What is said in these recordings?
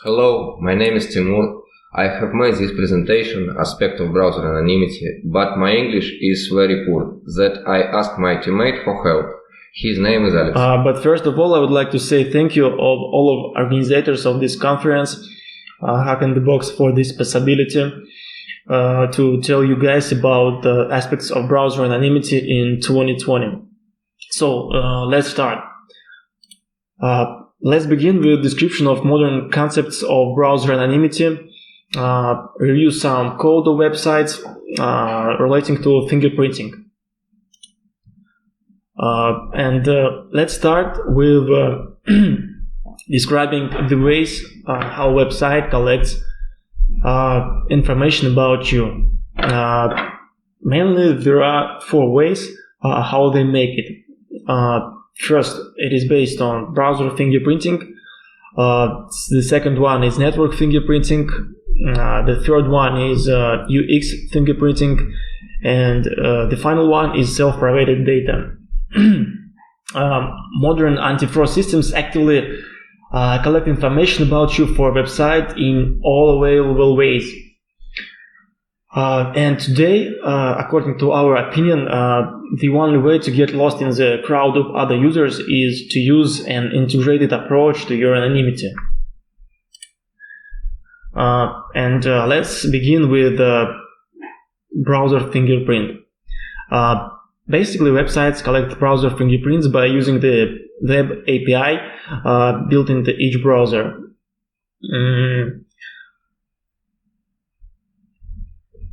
Hello, my name is Timur. I have made this presentation aspect of browser anonymity, but my English is very poor, that I asked my teammate for help. His name is Alex. But first of all, I would like to say thank you of all of organizers of this conference, Hack in the Box, for this possibility to tell you guys about the aspects of browser anonymity in 2020. So let's start. Let's begin with a description of modern concepts of browser anonymity, review some code of websites relating to fingerprinting. And let's start with describing the ways how a website collects information about you. Mainly there are 4 ways how they make it. First, it is based on browser fingerprinting. The second one is network fingerprinting. The third one is UX fingerprinting. And the final one is self-privated data. Modern anti-fraud systems actively collect information about you for a website in all available ways. And today, according to our opinion, the only way to get lost in the crowd of other users is to use an integrated approach to your anonymity. And let's begin with browser fingerprint. Basically, websites collect browser fingerprints by using the web API built into each browser.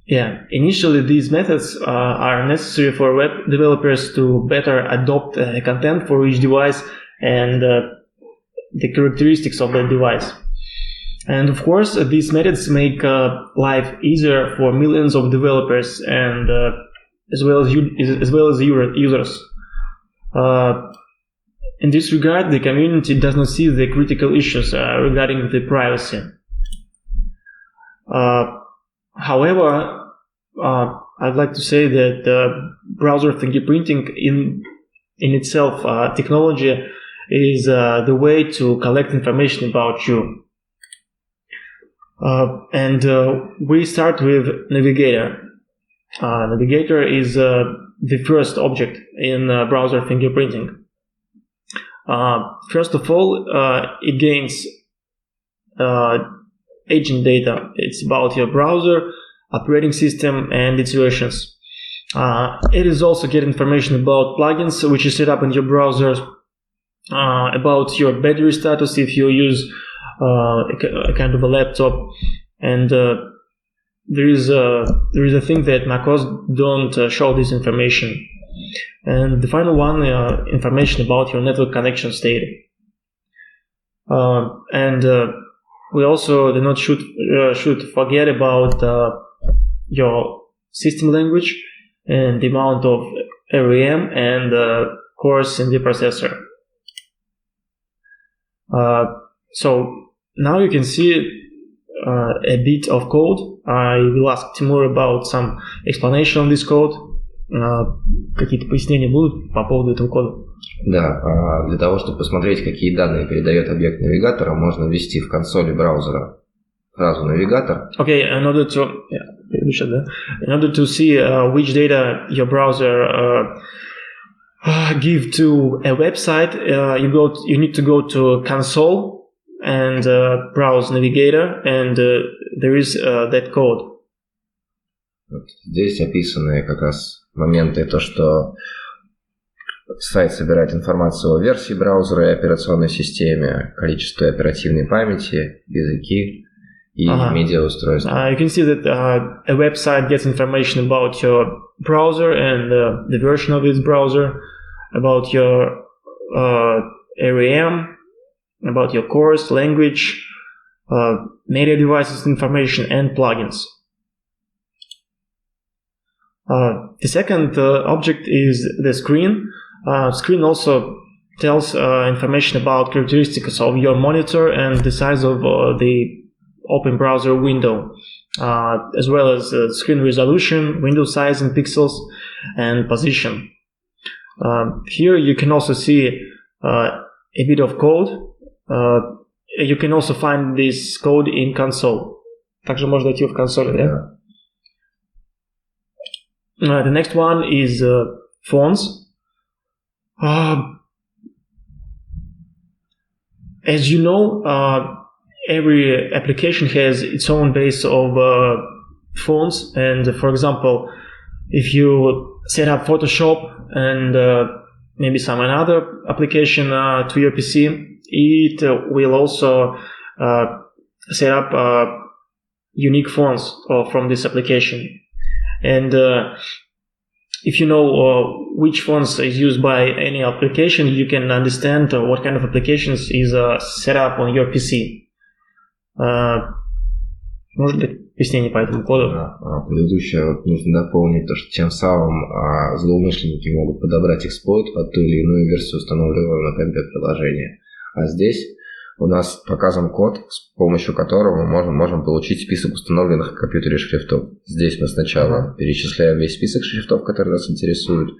Initially these methods are necessary for web developers to better adopt content for each device and the characteristics of that device. And of course, these methods make life easier for millions of developers and as well as users. In this regard, the community does not see the critical issues regarding the privacy. However, I'd like to say that browser fingerprinting in itself, technology, is the way to collect information about you. And we start with Navigator. Navigator is the first object in browser fingerprinting. First of all, it gains agent data. It's about your browser, operating system, and its versions. It is also get information about plugins which you set up in your browser, about your battery status if you use a kind of a laptop, and there is a thing that macOS don't show this information. And the final one, information about your network connection state. And we also do not should forget about your system language and the amount of RAM and cores in the processor. So now you can see a bit of code. I will ask Timur about some explanation on this code. Какие-то пояснения будут по поводу этого кода? Да, для того, чтобы посмотреть, какие данные передает объект навигатора, можно ввести в консоли браузера фразу навигатор. Okay, in order to see which data your browser give to a website, you need to go to console and browse Navigator, and there is that code. Вот здесь описаны как раз моменты, то, что сайт собирает информацию о версии браузера и операционной системе, количестве оперативной памяти, языки и медиаустройства. You can see that a website gets information about your browser and the version of its browser, about your RAM, about your cores, language, media devices information, and plugins. The second object is the screen. Screen also tells information about characteristics of your monitor and the size of the open browser window, as well as screen resolution, window size in pixels, and position. Here you can also see a bit of code. you can also find this code in console. Также можно найти в консоли, да? The next one is fonts. As you know, every application has its own base of fonts, and for example, if you set up Photoshop and maybe some another application to your PC, it will also set up unique fonts from this application. And if you know which fonts is used by any application, you can understand what kind of applications is set up on your PC. Может быть, объяснение по этому коду? Предыдущее нужно дополнить, то, что тем самым злоумышленники могут подобрать эксплойт под ту или иную версию установленного на компе приложения. А здесь у нас показан код, с помощью которого мы можем получить список установленных на компьютере шрифтов. Здесь мы сначала перечисляем весь список шрифтов, которые нас интересуют,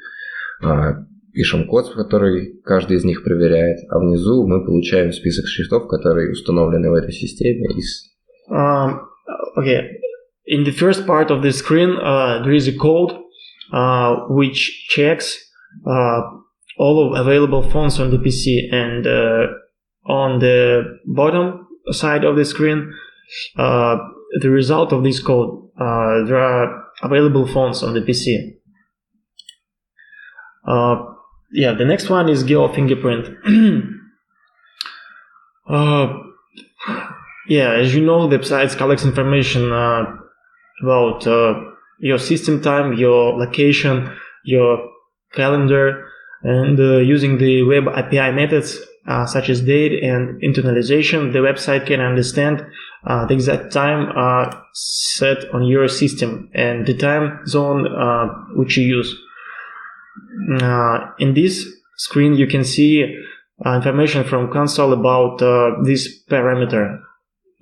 пишем код, который каждый из них проверяет, а внизу мы получаем список шрифтов, которые установлены в этой системе. Okay, in the first part of the screen, there is a code which checks all of available fonts on the PC, and on the bottom side of the screen, the result of this code, there are available fonts on the PC. The next one is GL fingerprint. As you know, the website collects information about your system time, your location, your calendar, and using the web API methods such as date and internalization, the website can understand the exact time set on your system and the time zone which you use. In this screen, you can see information from console about this parameter.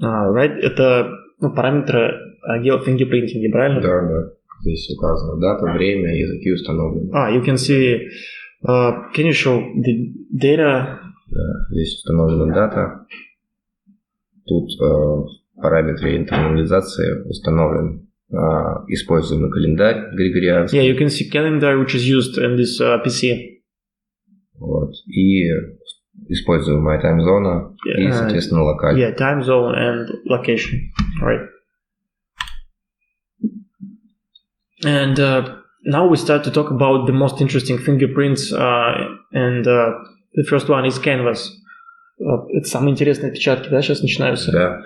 Right? Это параметры геофингерпринтинга, правильно? Да. Здесь указано дата, время, языки установлены. You can see. Can you show the data? Да, здесь установлена дата. Тут в параметре интернализации установлен используемый календарь григорианский. You can see calendar which is used in this PC. Вот. И используемая таймзона и, соответственно, локаль. Time zone and location. Right. And now we start to talk about the most interesting fingerprints, and the first one is canvas. Это самые интересные отпечатки, да, сейчас начинаются? Да.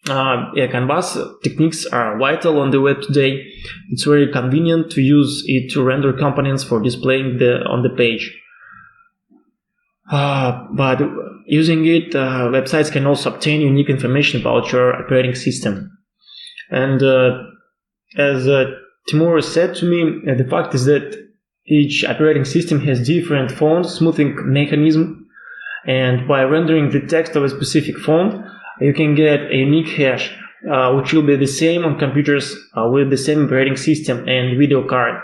Canvas techniques are vital on the web today. It's very convenient to use it to render components for displaying on the page. But using it, websites can also obtain unique information about your operating system. And as Timur said to me, the fact is that each operating system has different font smoothing mechanism, and by rendering the text of a specific font, you can get a unique hash, which will be the same on computers with the same operating system and video card.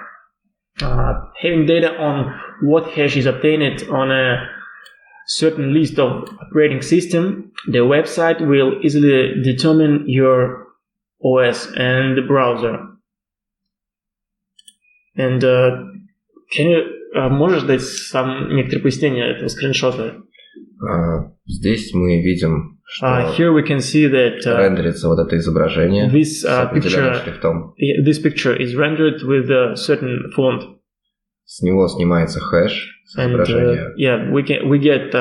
Having data on what hash is obtained on a certain list of operating system, the website will easily determine your OS and the browser. And можешь дать некоторые пояснения этого скриншота? Здесь мы видим, что here we can see that рендерится вот это изображение с определенным шрифтом. This picture is rendered with a certain font. С него снимается хэш с изображения. We get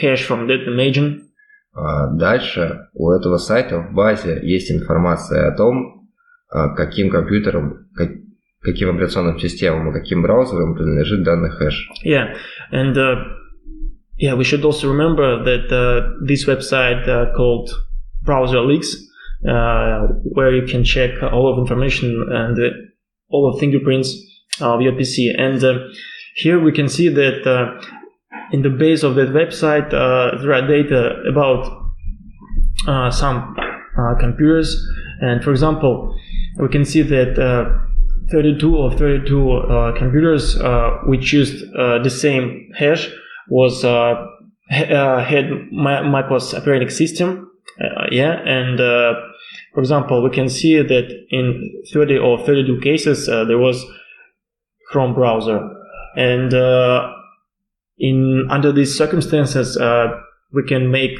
hash from that image. Дальше у этого сайта в базе есть информация о том, каким компьютером, каким операционным системам и каким браузерам принадлежит данный хэш. We should also remember that this website called Browser Leaks, where you can check all of information and all of fingerprints of your PC. And here we can see that in the base of that website there are data about some computers. And for example, we can see that 32 of 32 computers which used the same hash was had macOS operating system. And for example, we can see that in 30 or 32 cases there was Chrome browser, and under these circumstances we can make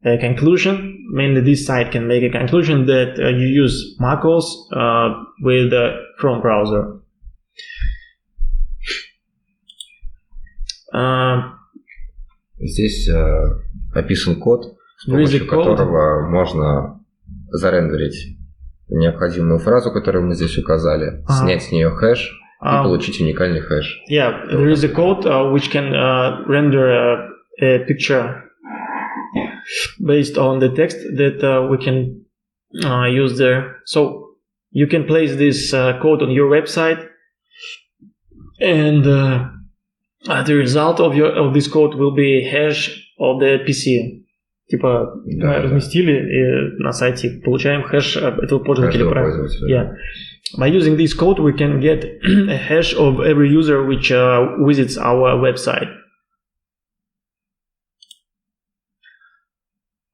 a conclusion. Mainly this site can make a conclusion that you use macOS with Chrome browser. Здесь описан код, с помощью которого можно зарендерить необходимую фразу, которую мы здесь указали, снять с нее хэш и получить уникальный хэш. Yeah, there is a code which can render a picture based on the text that we can use there. So you can place this code on your website, and the result of this code will be hash of the PC. Типа разместили и на сайте получаем хэш этого пользователя. Yeah. By using this code, we can get a hash of every user which visits our website.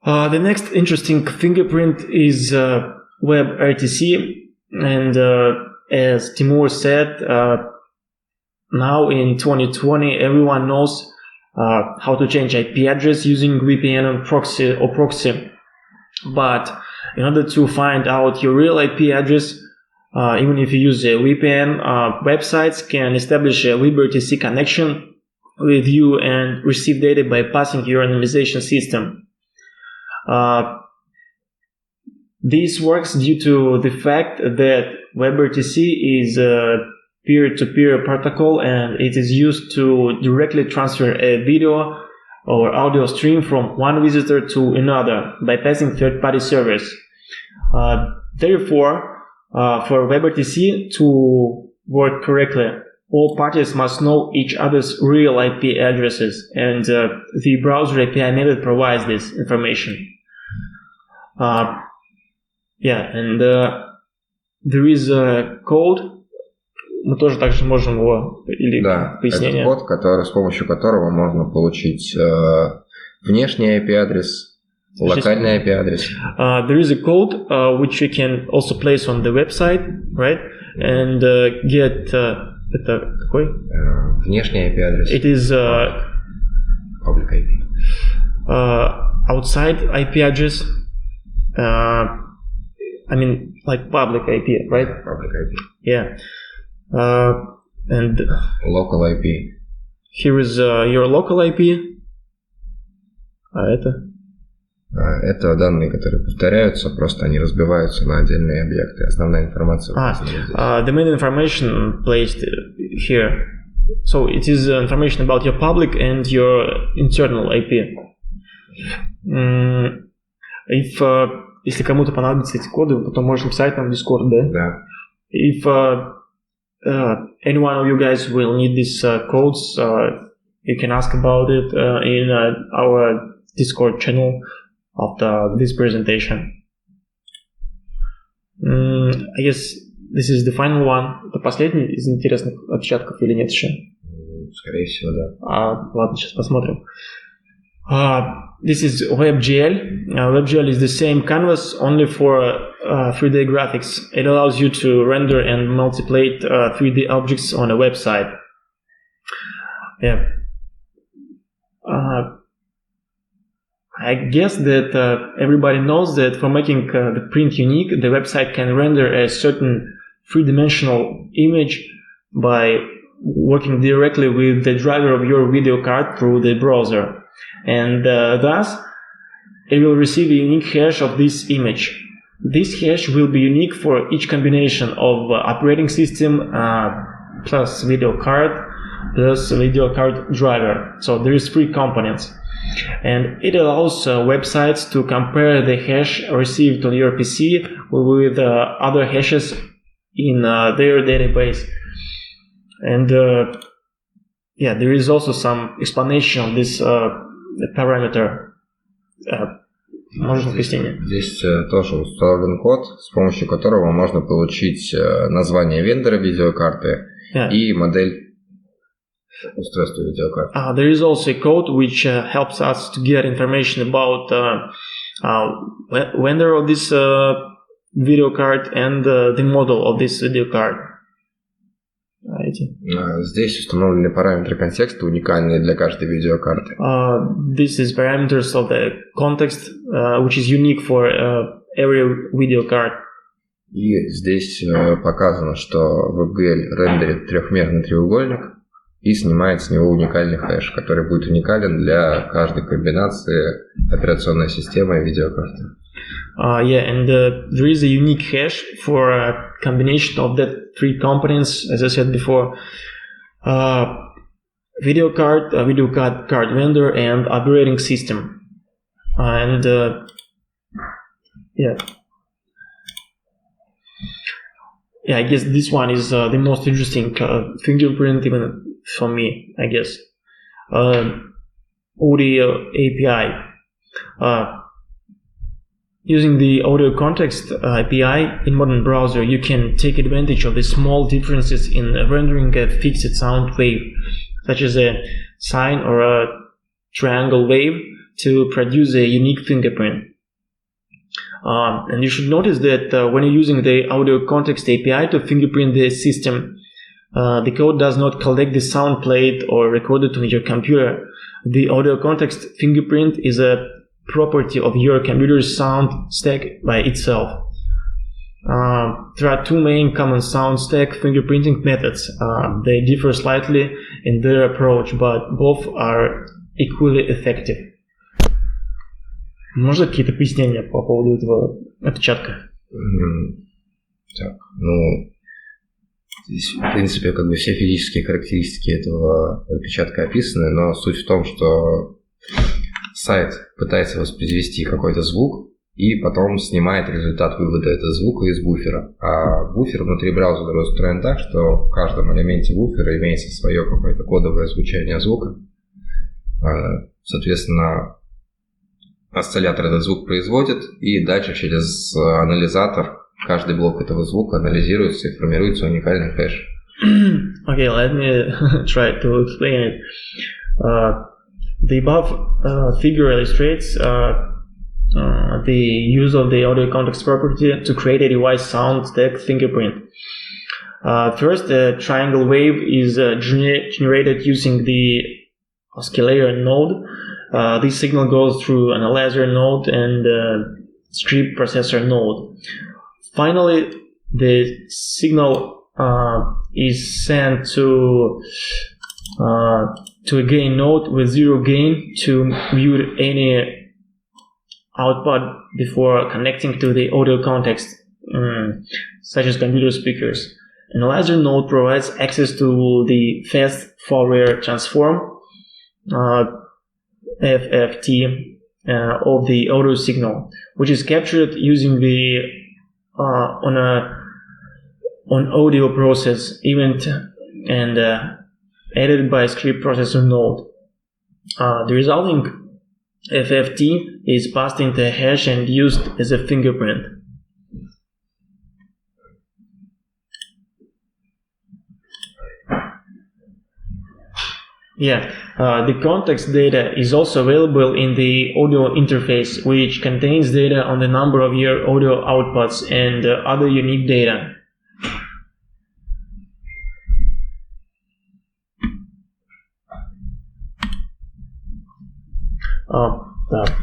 The next interesting fingerprint is WebRTC, and as Timur said, now in 2020 everyone knows how to change IP address using VPN and proxy. But in order to find out your real IP address, even if you use a VPN, websites can establish a WebRTC connection with you and receive data by passing your anonymization system. This works due to the fact that WebRTC is a peer-to-peer protocol, and it is used to directly transfer a video or audio stream from one visitor to another by passing third-party servers. Therefore, for WebRTC to work correctly, all parties must know each other's real IP addresses, and the browser API method provides this information. And there is a code. Мы тоже также можем его или пояснение. Это код, с помощью которого можно получить внешний IP-адрес, локальный IP-адрес. There is a code which you can also place on the website, right? And get это какой? Внешний IP-адрес. It is public IP. Outside IP address. I mean, like public IP, right? Public IP. Yeah. And local IP. Here is your local IP. Это данные, которые повторяются, просто они разбиваются на отдельные объекты. Основная информация. The main information placed here. So it is information about your public and your internal IP. Если кому-то понадобятся эти коды, вы потом можете написать нам в Discord, да? Да. If any one of you guys will need these codes, you can ask about it in our Discord channel after this presentation. I guess this is the final one. Это последний из интересных отпечатков или нет еще? Скорее всего, да. Ладно, сейчас посмотрим. This is WebGL. WebGL is the same canvas, only for 3D graphics. It allows you to render and multiply 3D objects on a website. Yeah. I guess that everybody knows that for making the print unique, the website can render a certain three-dimensional image by working directly with the driver of your video card through the browser. And thus, it will receive a unique hash of this image. This hash will be unique for each combination of operating system plus video card plus video card driver. So there is 3 components. And it allows websites to compare the hash received on your PC with other hashes in their database. And there is also some explanation of this parameter. Здесь тоже установлен код, с помощью которого можно получить название вендора видеокарты и модель устройства видеокарты. There is also a code which helps us to get information about vendor of this video card and the model of this video card. Здесь установлены параметры контекста, уникальные для каждой видеокарты. This is parameters of the context, which is unique for every video card. И здесь показано, что WebGL рендерит трехмерный треугольник и снимает с него уникальный хэш, который будет уникален для каждой комбинации операционной системы и видеокарты. And there is a unique hash for a combination of the three components, as I said before: video card vendor, and operating system. I guess this one is the most interesting fingerprint, even for me, I guess. Audio API. Using the audio context API in modern browser, you can take advantage of the small differences in rendering a fixed sound wave, such as a sine or a triangle wave, to produce a unique fingerprint. And you should notice that when you're using the audio context API to fingerprint the system, the code does not collect the sound played or recorded on your computer. The audio context fingerprint is a property of your computer's sound stack by itself. There are two main common sound stack fingerprinting methods. They differ slightly in their approach, but both are equally effective. Можно какие-то пояснения по поводу этого отпечатка? Так, здесь, в принципе, как бы все физические характеристики этого отпечатка описаны, но суть в том, что сайт пытается воспроизвести какой-то звук и потом снимает результат вывода этого звука из буфера. А буфер внутри браузера устроен так, что в каждом элементе буфера имеется свое какое-то кодовое звучание звука. Соответственно, осциллятор этот звук производит, и дальше через анализатор каждый блок этого звука анализируется и формируется уникальный хэш. Okay, let me try to explain it. The above figure illustrates the use of the audio context property to create a device sound stack fingerprint. First, the triangle wave is generated using the oscillator node. This signal goes through an analyzer node and script processor node. Finally, the signal is sent to a gain node with zero gain to mute any output before connecting to the audio context, such as computer speakers. Analyzer node provides access to the fast Fourier transform FFT of the audio signal, which is captured using the on audio process event and added by script processor node. The resulting FFT is passed into a hash and used as a fingerprint. The context data is also available in the audio interface, which contains data on the number of your audio outputs and other unique data.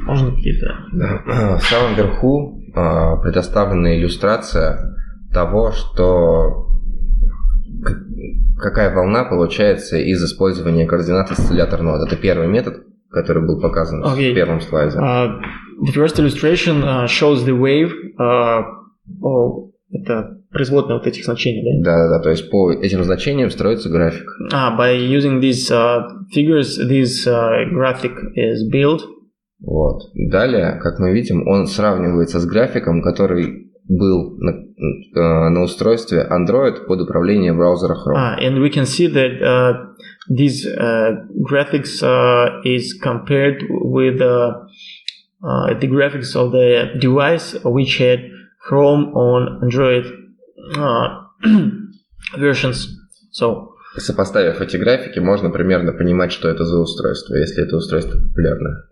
Можно какие-то? Да. В самом верху предоставлена иллюстрация того, что какая волна получается из использования координат осциллятор нода. Это первый метод, который был показан в первом слайде. The first illustration shows the wave. Это производная вот этих значений, да? Да, то есть по этим значениям строится график. By using these figures, this graphic is built. Вот. Далее, как мы видим, он сравнивается с графиком, который был на устройстве Android под управлением браузера Chrome. And we can see that these graphics is compared with the graphics of the device which had Chrome on Android versions. So Сопоставив эти графики, можно примерно понимать, что это за устройство, если это устройство популярное.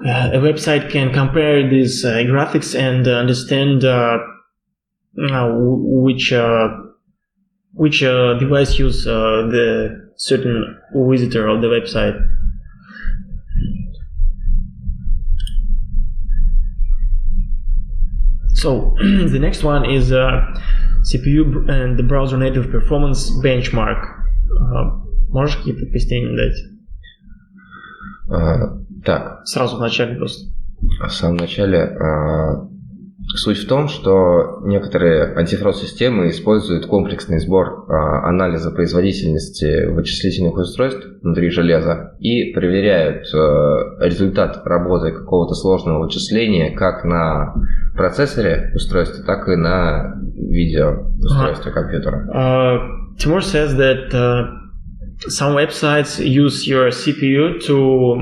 A website can compare these graphics and understand which device use the certain visitor of the website. So the next one is CPU and the browser native performance benchmark. Можешь какие-то пояснения дать? Так. Сразу в начале просто. В самом начале суть в том, что некоторые антифрод-системы используют комплексный сбор анализа производительности вычислительных устройств внутри железа и проверяют результат работы какого-то сложного вычисления как на процессоре устройства, так и на видеоустройстве компьютера. Timur says that some websites use your CPU to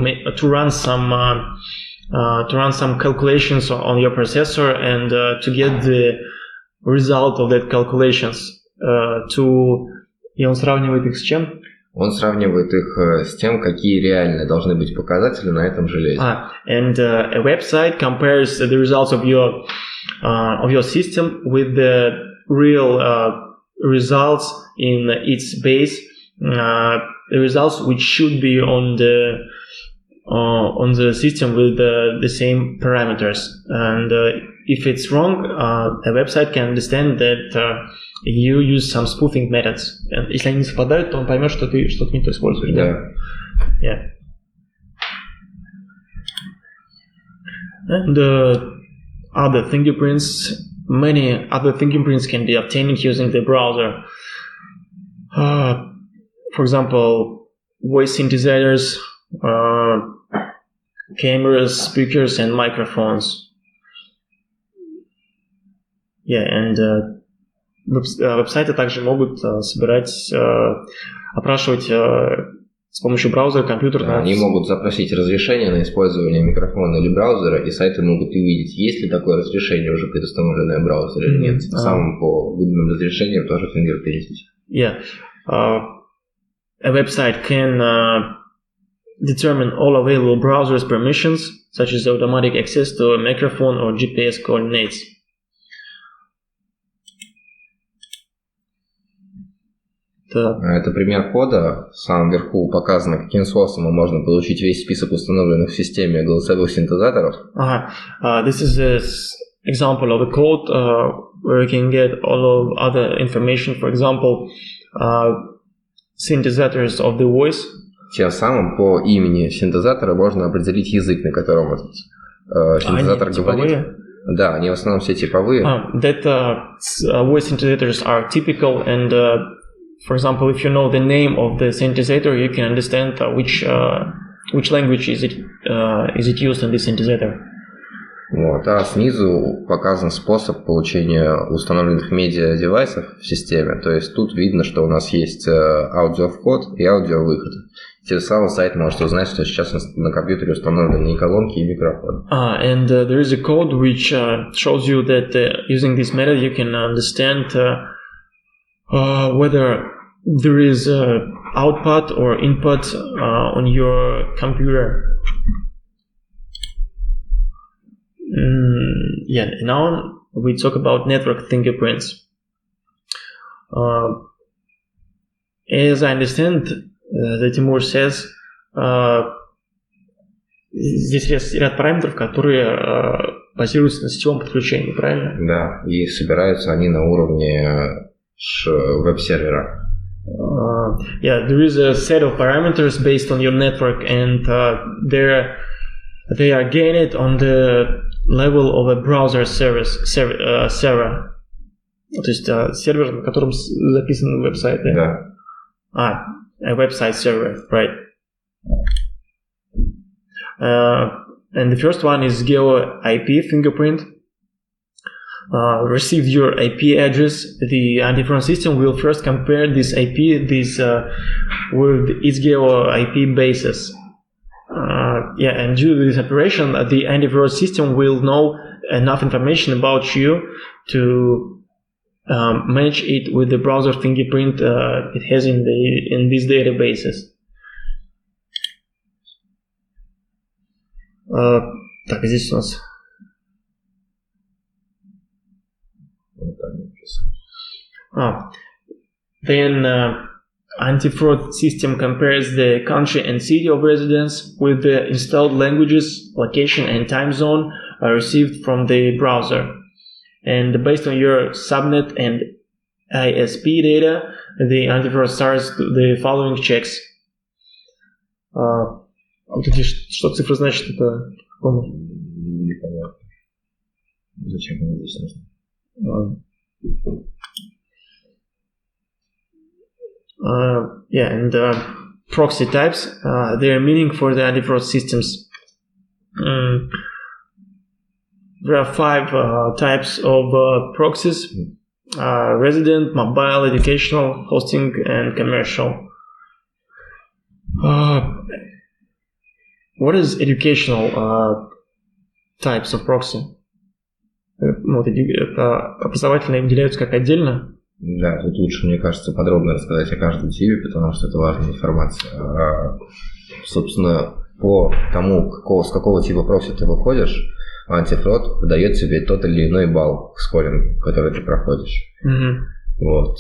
run some calculations on your processor and to get the result of that calculations. И он сравнивает их с чем? Он сравнивает их с тем, какие реально должны быть показатели на этом железе. And a website compares the results of your system with the real results in its base, the results which should be on the system with the same parameters. And if it's wrong, a website can understand that you use some spoofing methods. And если они не совпадают, то он поймет, что ты что-то не то используешь. Да. Yeah. And other fingerprints, many other fingerprints can be obtained using the browser. For example, voice synthesizers, cameras, speakers, and microphones. Yeah, and веб-сайты также могут опрашивать с помощью браузера компьютер. Они могут запросить разрешение на использование микрофона или браузера, и сайты могут увидеть, есть ли такое разрешение уже предустановленное в браузере или нет. Самым по выданным разрешениям тоже фингерпринтить. Yeah. A website can determine all available browser's permissions, such as automatic access to a microphone or GPS coordinates. Это пример кода. В самом верху показано, каким способом можно получить весь список установленных в системе голосовых синтезаторов. This is an example of a code where you can get all of other information, for example, synthesizers of the voice. Тем самым по имени синтезатора можно определить язык, на котором этот синтезатор говорит. Да, они в основном все типовые. That voice synthesizers are typical, and for example, if you know the name of the synthesizer, you can understand which language is it used in this synthesizer. Вот, а снизу показан способ получения установленных медиа-девайсов в системе. То есть тут видно, что у нас есть аудиовход и аудиовыход. Тем самым сайт может узнать, что сейчас на компьютере установлены и колонки, и микрофон. And there is a code which shows you that using this method you can understand whether there is output or input on your computer. Now we talk about network fingerprints. As I understand, the Timur says, здесь есть ряд параметров, которые базируются на сетевом подключении, правильно? Да, и собираются они на уровне веб-сервера. There is a set of parameters based on your network, and they are gained on the level of a browser server. То есть сервер, на котором записан веб-сайт. Да. A website server, right? And the first one is Geo IP fingerprint. Receive your IP address. The antiphone system will first compare this IP with its Geo IP basis. And due to this operation, the antivirus system will know enough information about you to match it with the browser fingerprint it has in these databases. Так, здесь у нас. Then anti-fraud system compares the country and city of residence with the installed languages, location, and time zone received from the browser. And based on your subnet and ISP data, the anti-fraud starts the following checks. Вот эти, что цифры значат, это какому? Непонятно. Зачем они здесь нужны? And proxy types, their meaning for the anti-fraud systems. There are 5 types of proxies: resident, mobile, educational, hosting, and commercial. What is educational types of proxy? Вот это образовательные выделяются как отдельно? Да, тут лучше, мне кажется, подробно рассказать о каждом типе, потому что это важная информация. Собственно, по тому, с какого типа прокси ты выходишь, антифрод выдает тебе тот или иной балл скоринг, который ты проходишь. Mm-hmm. Вот.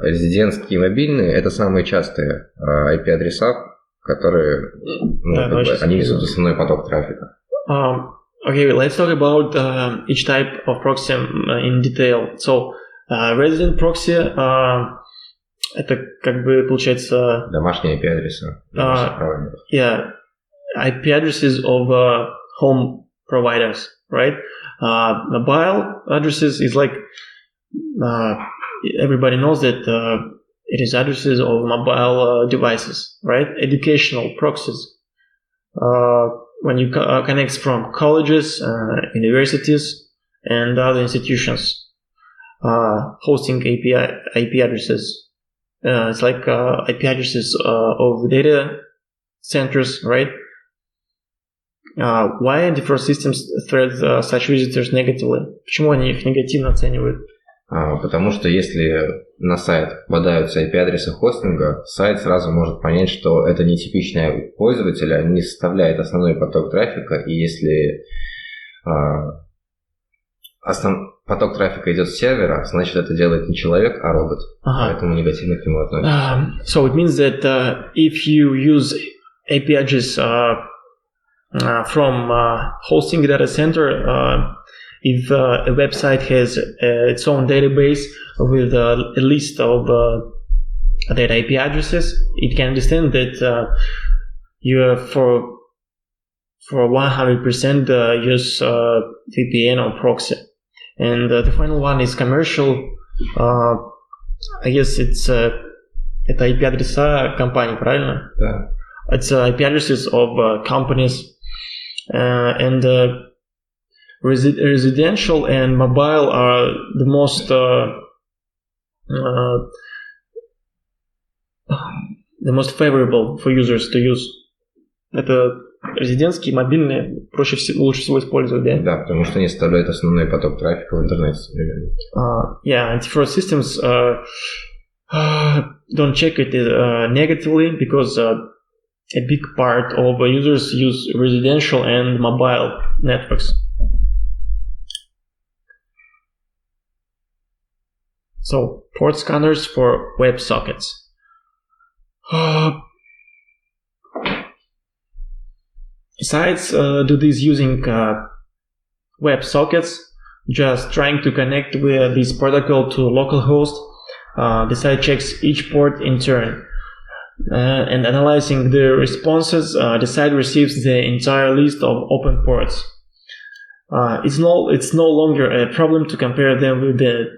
Резидентские и мобильные – это самые частые IP-адреса, которые они несут основной поток трафика. Okay, let's talk about each type of proxy in detail. So, resident proxy это как бы получается домашние IP-адреса. Yeah, IP addresses of home providers, right? Mobile addresses is like everybody knows that it is addresses of mobile devices, right? Educational proxies. When you connect from colleges, universities, and other institutions, hosting IP addresses. It's like IP addresses of data centers, right? Why anti-fraud systems threat such visitors negatively? Почему они их негативно оценивают? Потому что если на сайт попадаются IP-адресы хостинга, сайт сразу может понять, что это не типичный пользователь, а не составляет основной поток трафика, и если поток трафика идет с сервера, значит это делает не человек, а робот. Поэтому негативно к нему относится. So it means that if you use IP address from hosting data center, if a website has its own database with a list of that IP addresses, it can understand that you are for 100% use VPN or proxy. And the final one is commercial. I guess it's это IP-адреса компаний, правильно? Да. It's IP addresses of companies and residential and mobile are the most favorable for users to use. Это резидентские, мобильные лучше всего использовать, да? Да, потому что они составляют основной поток трафика в интернете современном. Yeah, anti-fraud systems don't check it negatively because a big part of users use residential and mobile networks. So, port scanners for web sockets. Sites do this using web sockets, just trying to connect with this protocol to localhost. The site checks each port in turn. And analyzing the responses, the site receives the entire list of open ports. It's no longer a problem to compare them with the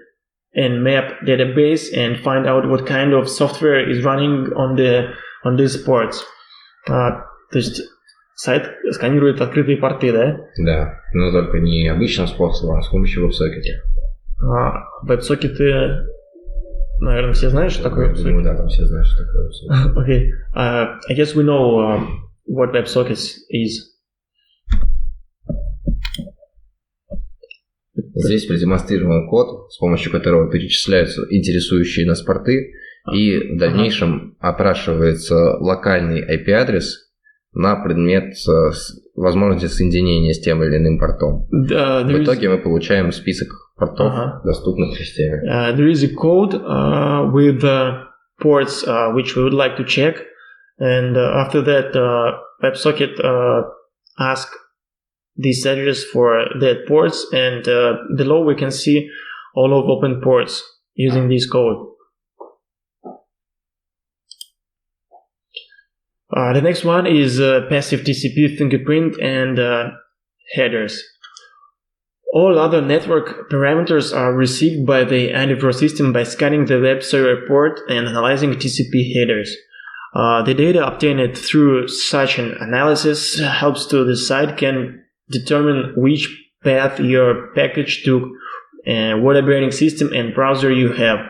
Nmap database and find out what kind of software is running on these ports. То есть сайт сканирует открытые порты, да? Да, но только не обычным способом, а с помощью веб-сокета. Веб-сокеты, наверное, все знают, что такое веб-сокет? Думаю, да, там все знают, что такое веб-сокет. Okay, I guess we know what WebSockets is. Здесь продемонстрирован код, с помощью которого перечисляются интересующие нас порты, и в дальнейшем опрашивается локальный IP-адрес на предмет возможности соединения с тем или иным портом. В итоге мы получаем список портов, доступных в системе. There is a code with the ports which we would like to check, and after that WebSocket asks this address for that ports, and below we can see all of open ports using this code. The next one is passive TCP fingerprint and headers. All other network parameters are received by the antivirus system by scanning the web server port and analyzing TCP headers. The data obtained through such an analysis helps to the site can determine which path your package took and what operating system and browser you have.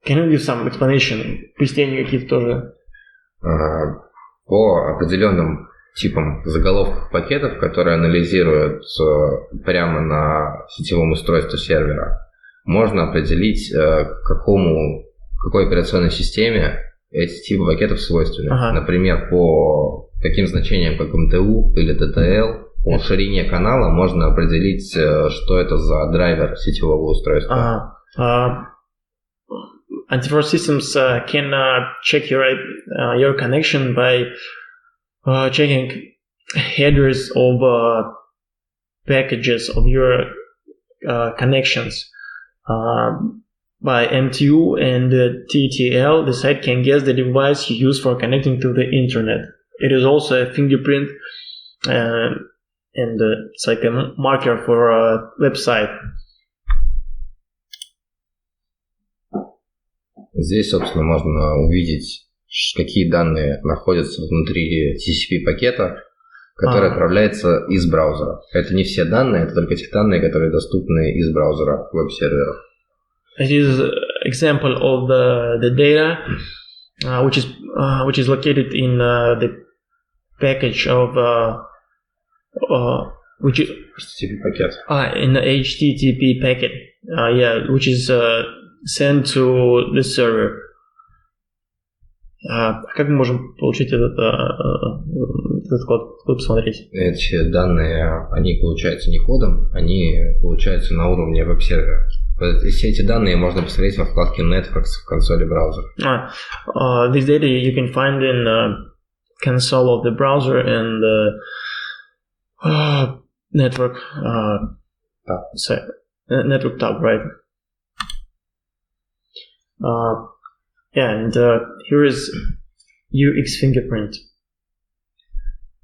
Can you give some explanation? Пояснения какие-то тоже? По определенным типам заголовков пакетов, которые анализируют прямо на сетевом устройстве сервера, можно определить, какой операционной системе эти типы пакетов свойственны. Например, по таким значениям, как МТУ или TTL, по ширине канала можно определить, что это за драйвер сетевого устройства. Antivirus systems can check your connection by checking headers of packages of your connections. By MTU and TTL, the site can guess the device you use for connecting to the internet. It is also a fingerprint and it's like a marker for a website. Здесь, собственно, можно увидеть, какие данные находятся внутри TCP-пакета, который отправляется из браузера. Это не все данные, это только те данные, которые доступны из браузера веб-сервера. It is an example of the data which is located in the package of which is HTTP packet. In the HTTP packet, which is sent to the server. Как мы можем получить этот код? Посмотреть. Эти данные, они получаются не кодом, они получаются на уровне веб-сервера. Все эти данные можно посмотреть во вкладке Networks в консоли браузера. This data you can find in console of the browser and network network tab, right? And here is UX fingerprint.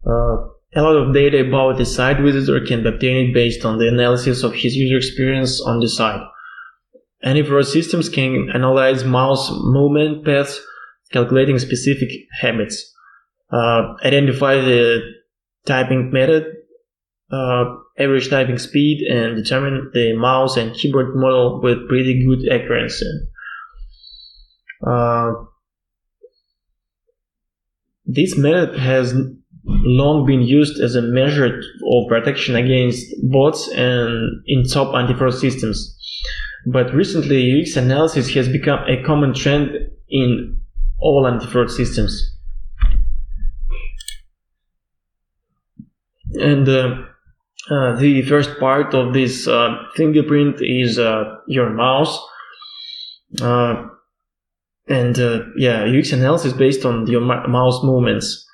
A lot of data about the site visitor can be obtained based on the analysis of his user experience on the site. Antivirus systems can analyze mouse movement paths, calculating specific habits, identify the typing method, average typing speed, and determine the mouse and keyboard model with pretty good accuracy. This method has long been used as a measure of protection against bots and in top antivirus systems. But recently, UX analysis has become a common trend in all antivirus systems. And the first part of this fingerprint is your mouse. UX analysis based on your mouse movements.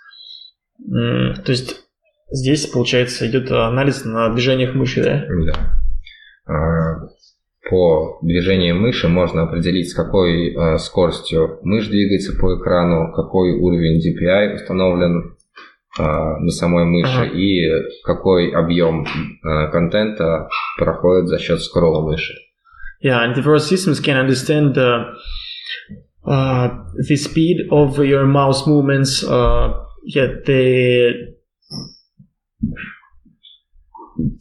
То есть здесь, получается, идет анализ на движениях мыши, да? Да. По движению мыши можно определить, с какой скоростью мышь двигается по экрану, какой уровень DPI установлен на самой мыши и какой объем контента проходит за счет скролла мыши. Yeah, antivirus systems can understand the speed of your mouse movements, the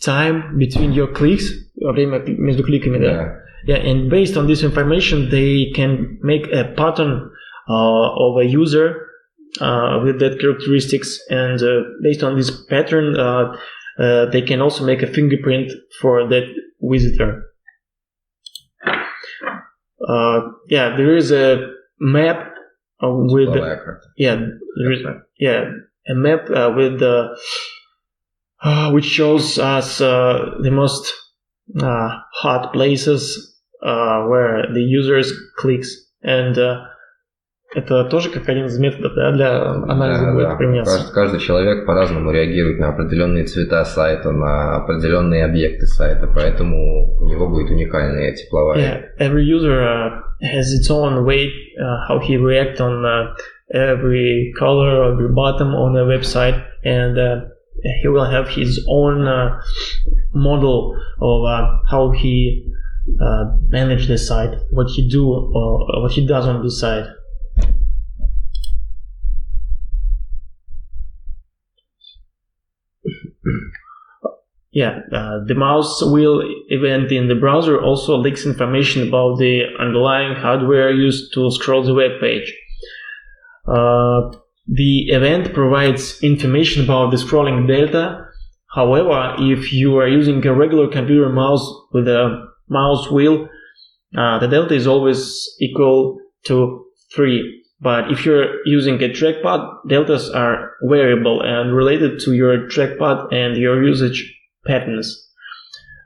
time between your clicks, время между кликами, да? Yeah, and based on this information, they can make a pattern of a user with that characteristics, and based on this pattern, they can also make a fingerprint for that visitor. There is a map with a map with which shows us the most hot places where the users clicks, and это тоже как один из методов, да, для анализа будет применяться. Каждый человек по-разному реагирует на определенные цвета сайта, на определенные объекты сайта, поэтому у него будет уникальная тепловая. Every user has its own way how he reacts on every color, every button on a website, and he will have his own model of how he manage the site, what he do or what he does on the site. The mouse wheel event in the browser also leaks information about the underlying hardware used to scroll the web page. The event provides information about the scrolling data. However, if you are using a regular computer mouse with a mouse wheel, the delta is always equal to 3. But if you're using a trackpad, deltas are variable and related to your trackpad and your usage patterns.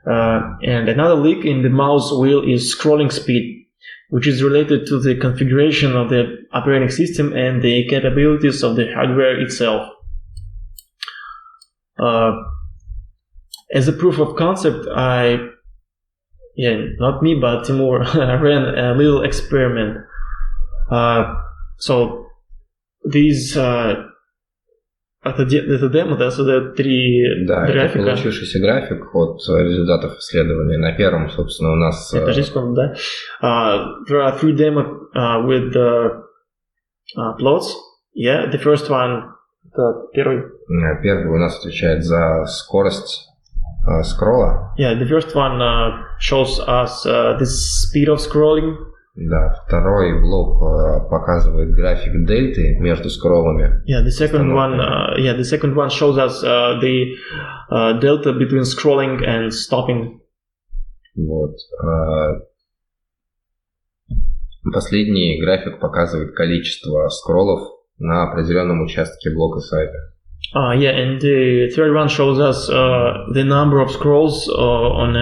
And another leak in the mouse wheel is scrolling speed, which is related to the configuration of the operating system and the capabilities of the hardware itself. As a proof of concept, not me, but Timur ran a little experiment. So these это демо, да, создает 3 графика. Это получившийся график от результатов исследования. На первом, собственно, у нас... Подожди секунду, да. There are 3 demo with plots. The first one, первый. Первый у нас отвечает за скорость скролла. The first one shows us the speed of scrolling. Да, второй блок показывает график дельты между скроллами. The second one shows us the delta between scrolling and stopping. Вот. Последний график показывает количество скроллов на определенном участке блока сайта. And the third one shows us the number of scrolls on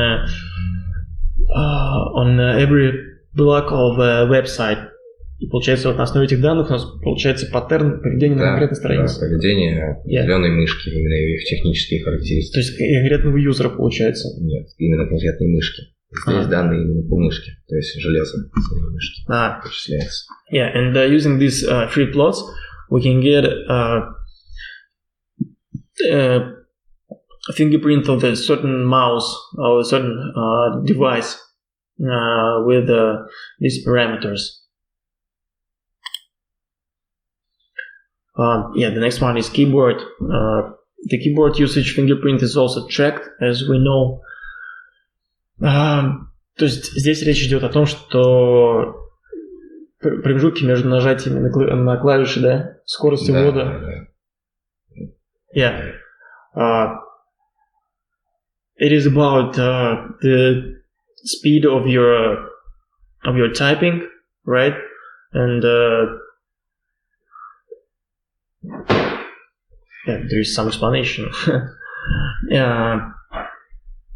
every block of a website. И получается, вот на основе этих данных у нас получается паттерн поведения на конкретной странице. Да, поведение определенной мышки, именно их технические характеристики. То есть конкретного юзера получается? Нет, именно конкретной мышки. Здесь данные именно по мышке, то есть железо самой мышки вычисляется. And using these 3 plots, we can get a fingerprint of a certain mouse or a certain device with these parameters. The next one is keyboard. The keyboard usage fingerprint is also tracked, as we know. То есть здесь речь идет о том, что промежутки между нажатиями на клавиши, да, скорости ввода. It is about the speed of your typing, right? And there is some explanation.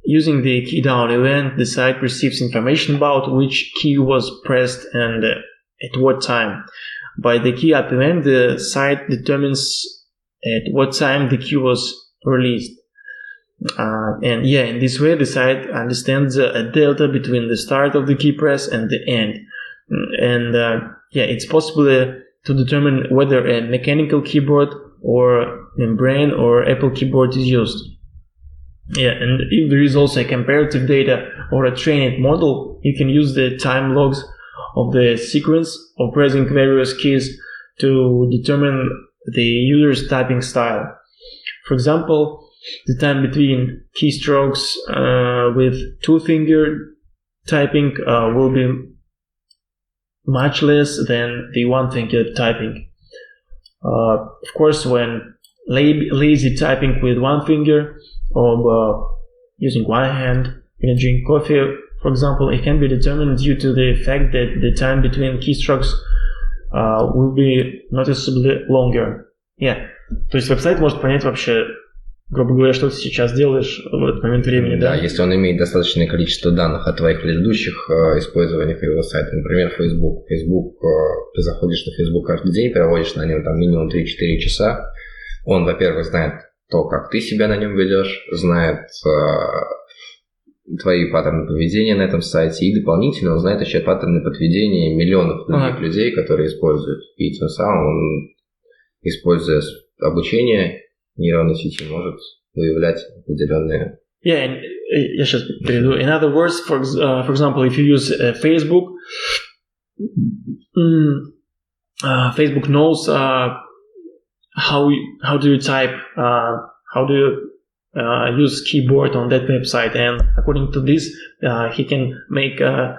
Using the key down event, the site receives information about which key was pressed and at what time. By the key up event, the site determines at what time the key was released. In this way, the site understands a delta between the start of the key press and the end. And it's possible to determine whether a mechanical keyboard or membrane or Apple keyboard is used. And if there is also a comparative data or a trained model, you can use the time logs of the sequence of pressing various keys to determine the user's typing style. For example, the time between keystrokes with 2-finger typing will be much less than the 1-finger typing. Of course, when lazy typing with 1 finger, of using one hand when you drink coffee, for example, it can be determined due to the fact that the time between keystrokes will be noticeably longer. Yeah. То есть веб-сайт может понять вообще, грубо говоря, что ты сейчас делаешь в этот момент времени, да? Да, если он имеет достаточное количество данных о твоих предыдущих использованиях его сайта, например, Facebook. Ты заходишь на Facebook каждый день, проводишь на нем там минимум 3-4 часа. Он, во-первых, знает то, как ты себя на нем ведешь, знает твои паттерны поведения на этом сайте, и дополнительно он знает еще паттерны поведения миллионов других людей, которые используют. И тем самым он, используя обучение нейронной сети, может выявлять определенные... Yeah, and я сейчас перейду. In other words, for example, if you use Facebook, Facebook knows how do you type, how do you use keyboard on that website, and according to this, he can make a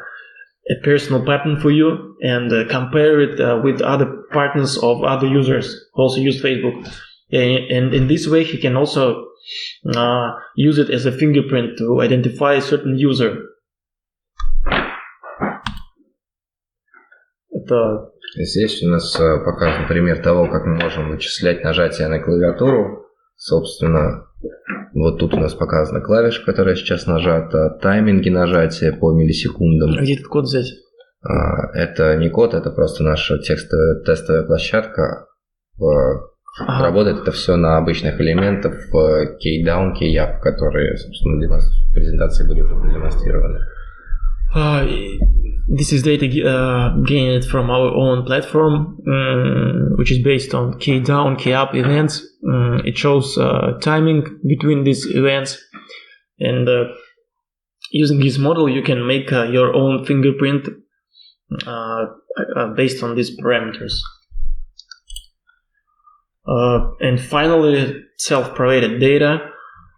personal pattern for you and compare it with other partners of other users who also use Facebook. And in this way, he can also use it as a fingerprint to identify a certain user. Здесь у нас показан пример того, как мы можем вычислять нажатие на клавиатуру. Собственно, вот тут у нас показана клавиша, которая сейчас нажата, тайминги нажатия по миллисекундам. Где этот код взять? Это не код, это просто наша тестовая площадка. Работает это все на обычных элементах key-down, key-up, которые, собственно, в презентации были уже продемонстрированы. This is data gained from our own platform, which is based on key-down, key-up events. It shows timing between these events, and using this model, you can make your own fingerprint based on these parameters. And finally, self-provided data.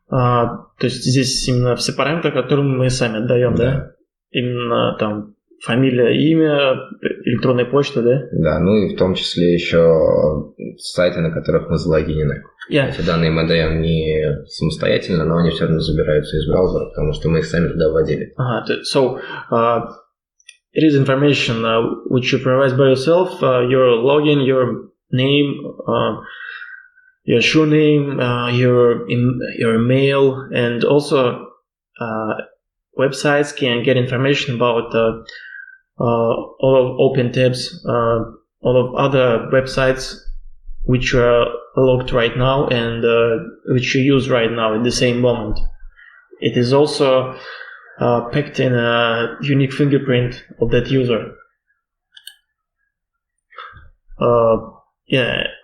То есть здесь именно все параметры, которые мы сами отдаем, да? Именно там фамилия, имя, электронная почта, да? Да, ну и в том числе еще сайты, на которых мы залогинены. Эти данные мы отдаем не самостоятельно, но они все равно забираются из браузера, потому что мы их сами туда вводили. So, it is information which you provide by yourself, your login, your name, your surname, your email, and also websites can get information about all of open tabs, all of other websites which are logged right now and which you use right now at the same moment. It is also packed in a unique fingerprint of that user.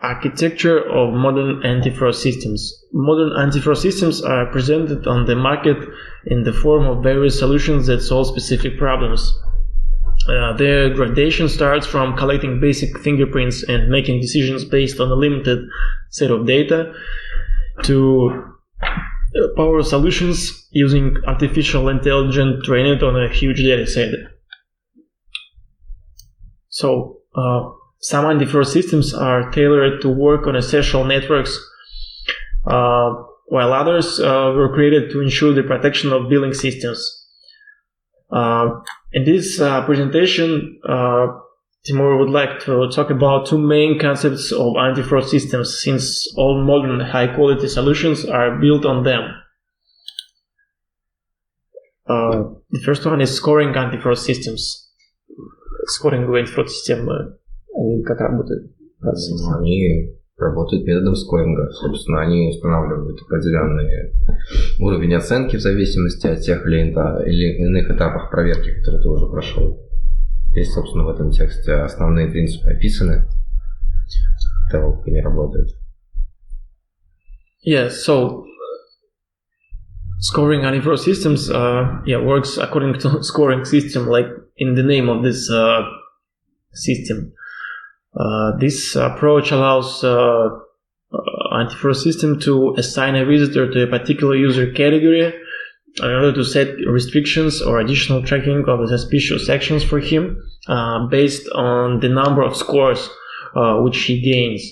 Architecture of modern anti-fraud systems. Modern anti-fraud systems are presented on the market in the form of various solutions that solve specific problems. Their gradation starts from collecting basic fingerprints and making decisions based on a limited set of data to power solutions using artificial intelligence trained on a huge data set. So, some anti-fraud systems are tailored to work on social networks, while others were created to ensure the protection of billing systems. In this presentation, Timur would like to talk about two main concepts of anti-fraud systems, since all modern high-quality solutions are built on them. The first one is scoring anti-fraud systems. Scoring anti-fraud system. Они как работают? Они работают методом скоринга. Собственно, они устанавливают определенный уровень оценки в зависимости от тех или иных этапах проверки, которые ты уже прошел. Здесь, собственно, в этом тексте основные принципы описаны того, как они работают. Yeah, so scoring anti-fraud systems works according to scoring system, like in the name of this system. This approach allows anti-fraud system to assign a visitor to a particular user category in order to set restrictions or additional tracking of the suspicious actions for him based on the number of scores which he gains.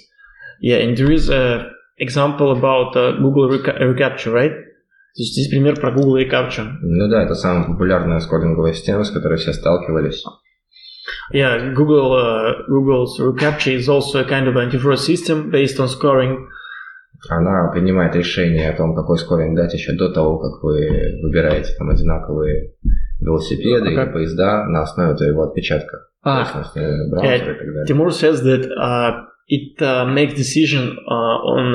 Yeah, and there is an example about Google reCAPTCHA, right? То есть здесь пример про Google и CAPTCHA. Ну да, это самая популярная скоринговая система, с которой все сталкивались. Yeah, Google's CAPTCHA is also a kind of antivirus system based on scoring. Она принимает решение о том, какой скоринг дать еще до того, как вы выбираете там одинаковые велосипеды или поезда на основе твоего отпечатка. Браузера и так далее. Timur says that it makes decision on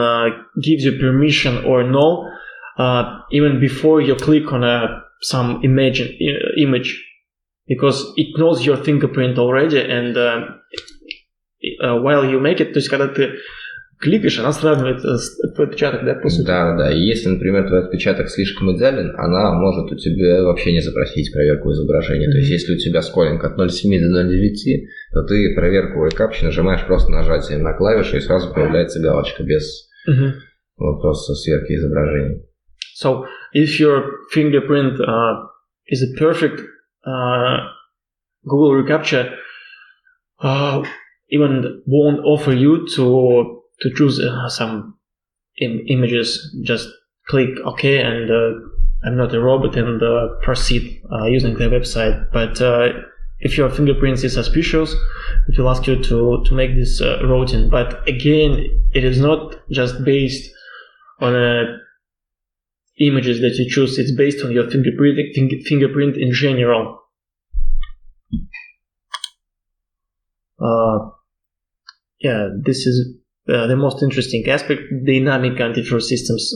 gives you permission or no even before you click on some image because it knows your fingerprint already and while you make it, то есть когда ты кликаешь, она сравнивает твой отпечаток, да, по сути? Да. И если, например, твой отпечаток слишком идеален, она может у тебя вообще не запросить проверку изображения. То есть, если у тебя скоринг от 0.7 до 0.9, то ты проверку CAPTCHA нажимаешь просто нажатием на клавишу, и сразу появляется галочка без вопроса сверки изображения. So, if your fingerprint is a perfect Google reCAPTCHA even won't offer you to choose some images. Just click OK and I'm not a robot and proceed using the website. But if your fingerprint is suspicious, it will ask you to make this routing. But again, it is not just based on images that you choose. It's based on your fingerprint in general. This is the most interesting aspect, dynamic antivirus systems.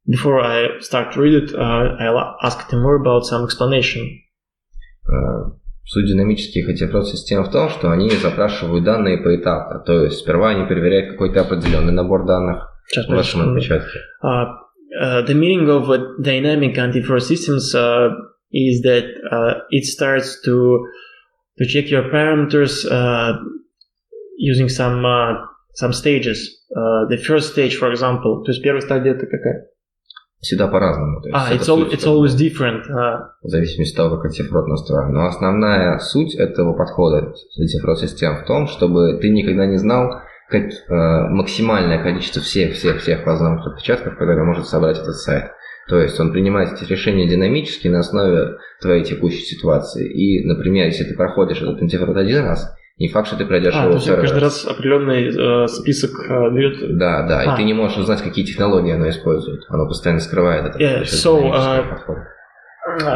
Before I start to read it, I'll ask Timur about some explanation. Суть динамических антивирус-систем в том, что они запрашивают данные поэтапно. То есть сперва они проверяют какой-то определенный набор данных в вашем отпечатке. The meaning of dynamic antivirus systems is that it starts to check your parameters using some stages. The first stage, for example, то есть первая стадия это какая? Всегда по-разному. It's always different. В зависимости от того, как антифрод настроен. Но основная суть этого подхода антифрод-систем в том, чтобы ты никогда не знал, как максимальное количество всех возможных отпечатков, которые может собрать этот сайт. То есть он принимает эти решения динамически на основе твоей текущей ситуации. И, например, если ты проходишь этот антифрод один раз, не факт, что ты пройдешь его второй раз. Каждый раз определенный список берет. Да, и ты не можешь узнать, какие технологии оно использует. Оно постоянно скрывает это.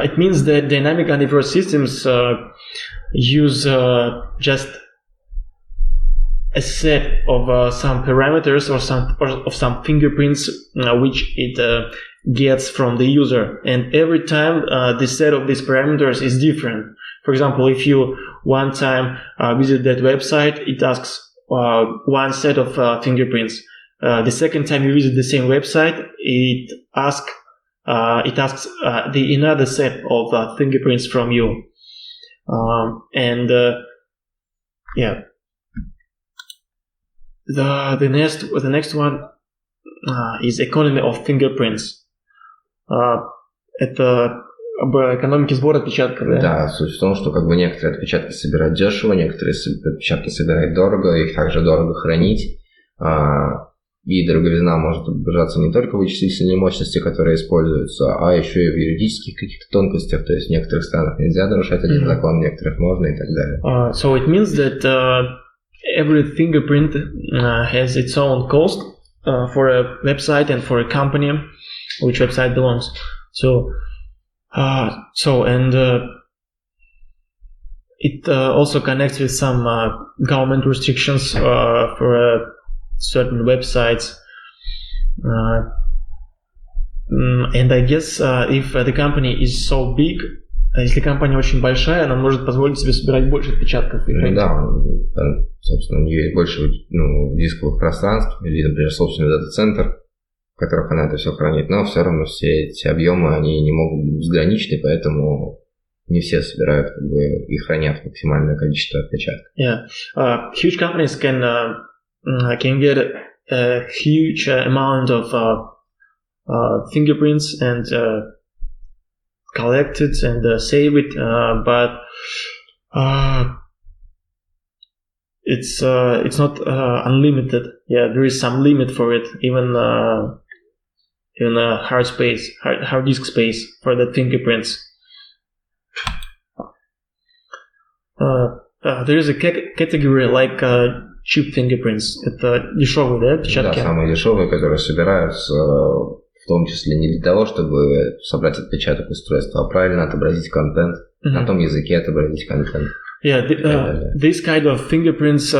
It means that dynamic antivirus systems use just a set of some parameters or some fingerprints which it gets from the user, and every time the set of these parameters is different. For example, if you one time visit that website, it asks one set of fingerprints. The second time you visit the same website, it asks the another set of fingerprints from you. The next one is economy of fingerprints. Это об экономике сбора отпечатков, да? Да, суть в том, что некоторые отпечатки собирать дешево, некоторые отпечатки собирать дорого, их также дорого хранить. И дороговизна может выражаться не только в вычислительной мощности, которая используется, а еще и в юридических каких-то тонкостях. То есть в некоторых странах нельзя нарушать один закон, в некоторых можно и так далее. So it means that every fingerprint has its own cost for a website and for a company which website belongs. It also connects with some government restrictions for certain websites. And I guess if the company is so big, если компания очень большая, она может позволить себе собирать больше отпечатков. Да, собственно, у нее есть больше дисковых пространств, или, например, собственный дата-центр, в которых она это все хранит, но все равно все эти объемы, они не могут быть безграничны, поэтому не все собирают и хранят максимальное количество отпечатков. Huge companies can get a huge amount of fingerprints and collect it and save it, but it's not unlimited. There is some limit for it. even a hard disk space for the fingerprints. There is a category like cheap fingerprints. Это дешевые, да, отпечатки? Да, самые дешевые, которые собираются в том числе не для того, чтобы собрать отпечаток устройства, а правильно отобразить контент, на том языке отобразить контент. Yeah, this kind of fingerprints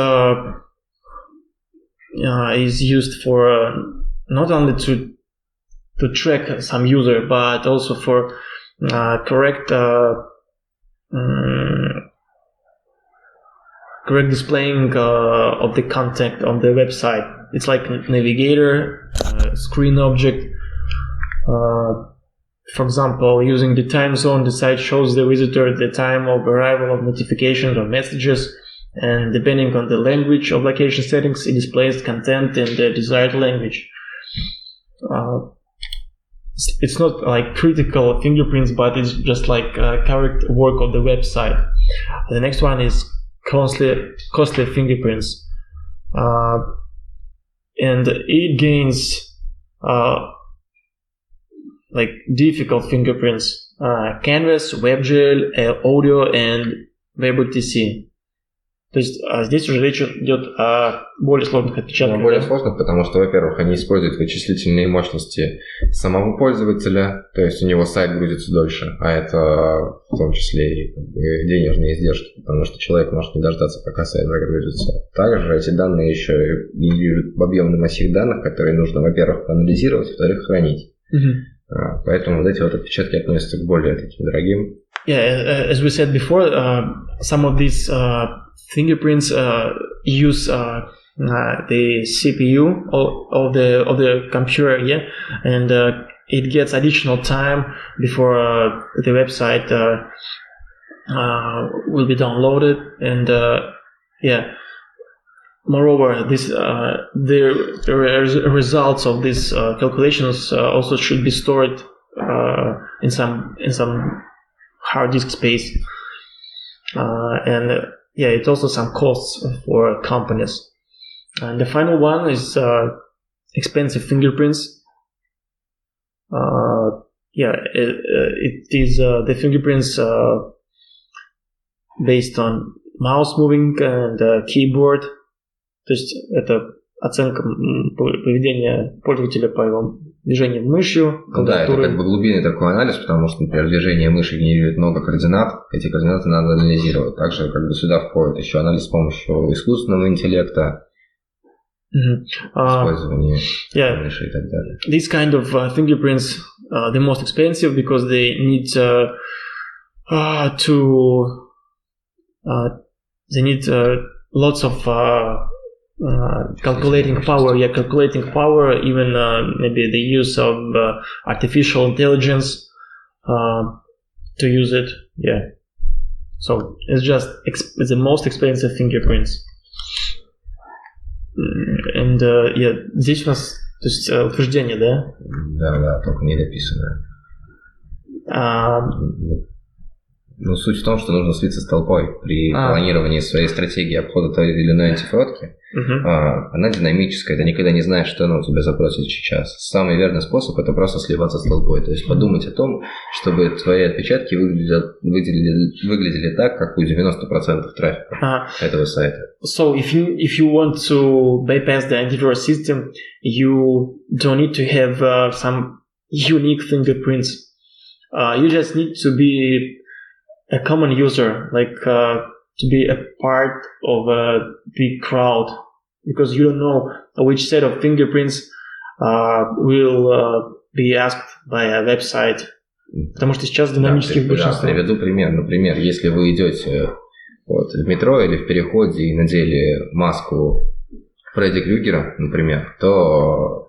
is used for not only to track some user, but also for correct displaying of the content on the website. It's like navigator, screen object. For example, using the time zone, the site shows the visitor the time of arrival of notifications or messages, and depending on the language of location settings, it displays content in the desired language. It's not like critical fingerprints, but it's just like correct work of the website. The next one is costly fingerprints, and it gains like difficult fingerprints, Canvas, WebGL, audio and WebRTC. То есть здесь уже речь идет о более сложных отпечатках. Более сложных, потому что, во-первых, они используют вычислительные мощности самого пользователя, то есть у него сайт грузится дольше, а это в том числе и денежные издержки, потому что человек может не дождаться, пока сайт загрузится. Также эти данные еще генерируют объемный массив данных, которые нужно, во-первых, анализировать, во-вторых, хранить. Поэтому вот эти вот отпечатки относятся к более таким дорогим. Yeah, as we said before, some of these fingerprints use the CPU of the computer, yeah, and it gets additional time before the website will be downloaded, and yeah. Moreover, the results of these calculations also should be stored in some hard disk space, and yeah, it's also some costs for companies. And the final one is expensive fingerprints. It is the fingerprints based on mouse moving and keyboard. То есть это оценка поведения пользователя по его движением мышью. Да, это как бы глубинный такой анализ, потому что, например, движение мыши генерирует много координат, эти координаты надо анализировать. Также как бы сюда входит еще анализ с помощью искусственного интеллекта, использование мыши и так далее. These kind of fingerprints are the most expensive because they need lots of calculating power, even maybe the use of artificial intelligence to use it, yeah. So it's the most expensive fingerprints. And yeah, здесь у нас, то есть утверждение, да? Да, только не написано. Ну, суть в том, что нужно слиться с толпой при планировании своей стратегии обхода той или иной антифродки. Она динамическая, ты никогда не знаешь, что она у тебя запросит сейчас. Самый верный способ – это просто сливаться с толпой, то есть подумать о том, чтобы твои отпечатки выглядели так, как у 90% трафика этого сайта. So if you want to bypass the antivirus system, you don't need to have some unique fingerprints. You just need to be a common user, like to be a part of a big crowd, because you don't know which set of fingerprints will be asked by a website. Потому что сейчас динамических большинство. Да, приведу пример. Например, если вы идете в метро или в переходе и надели маску Фредди Крюгера, например, то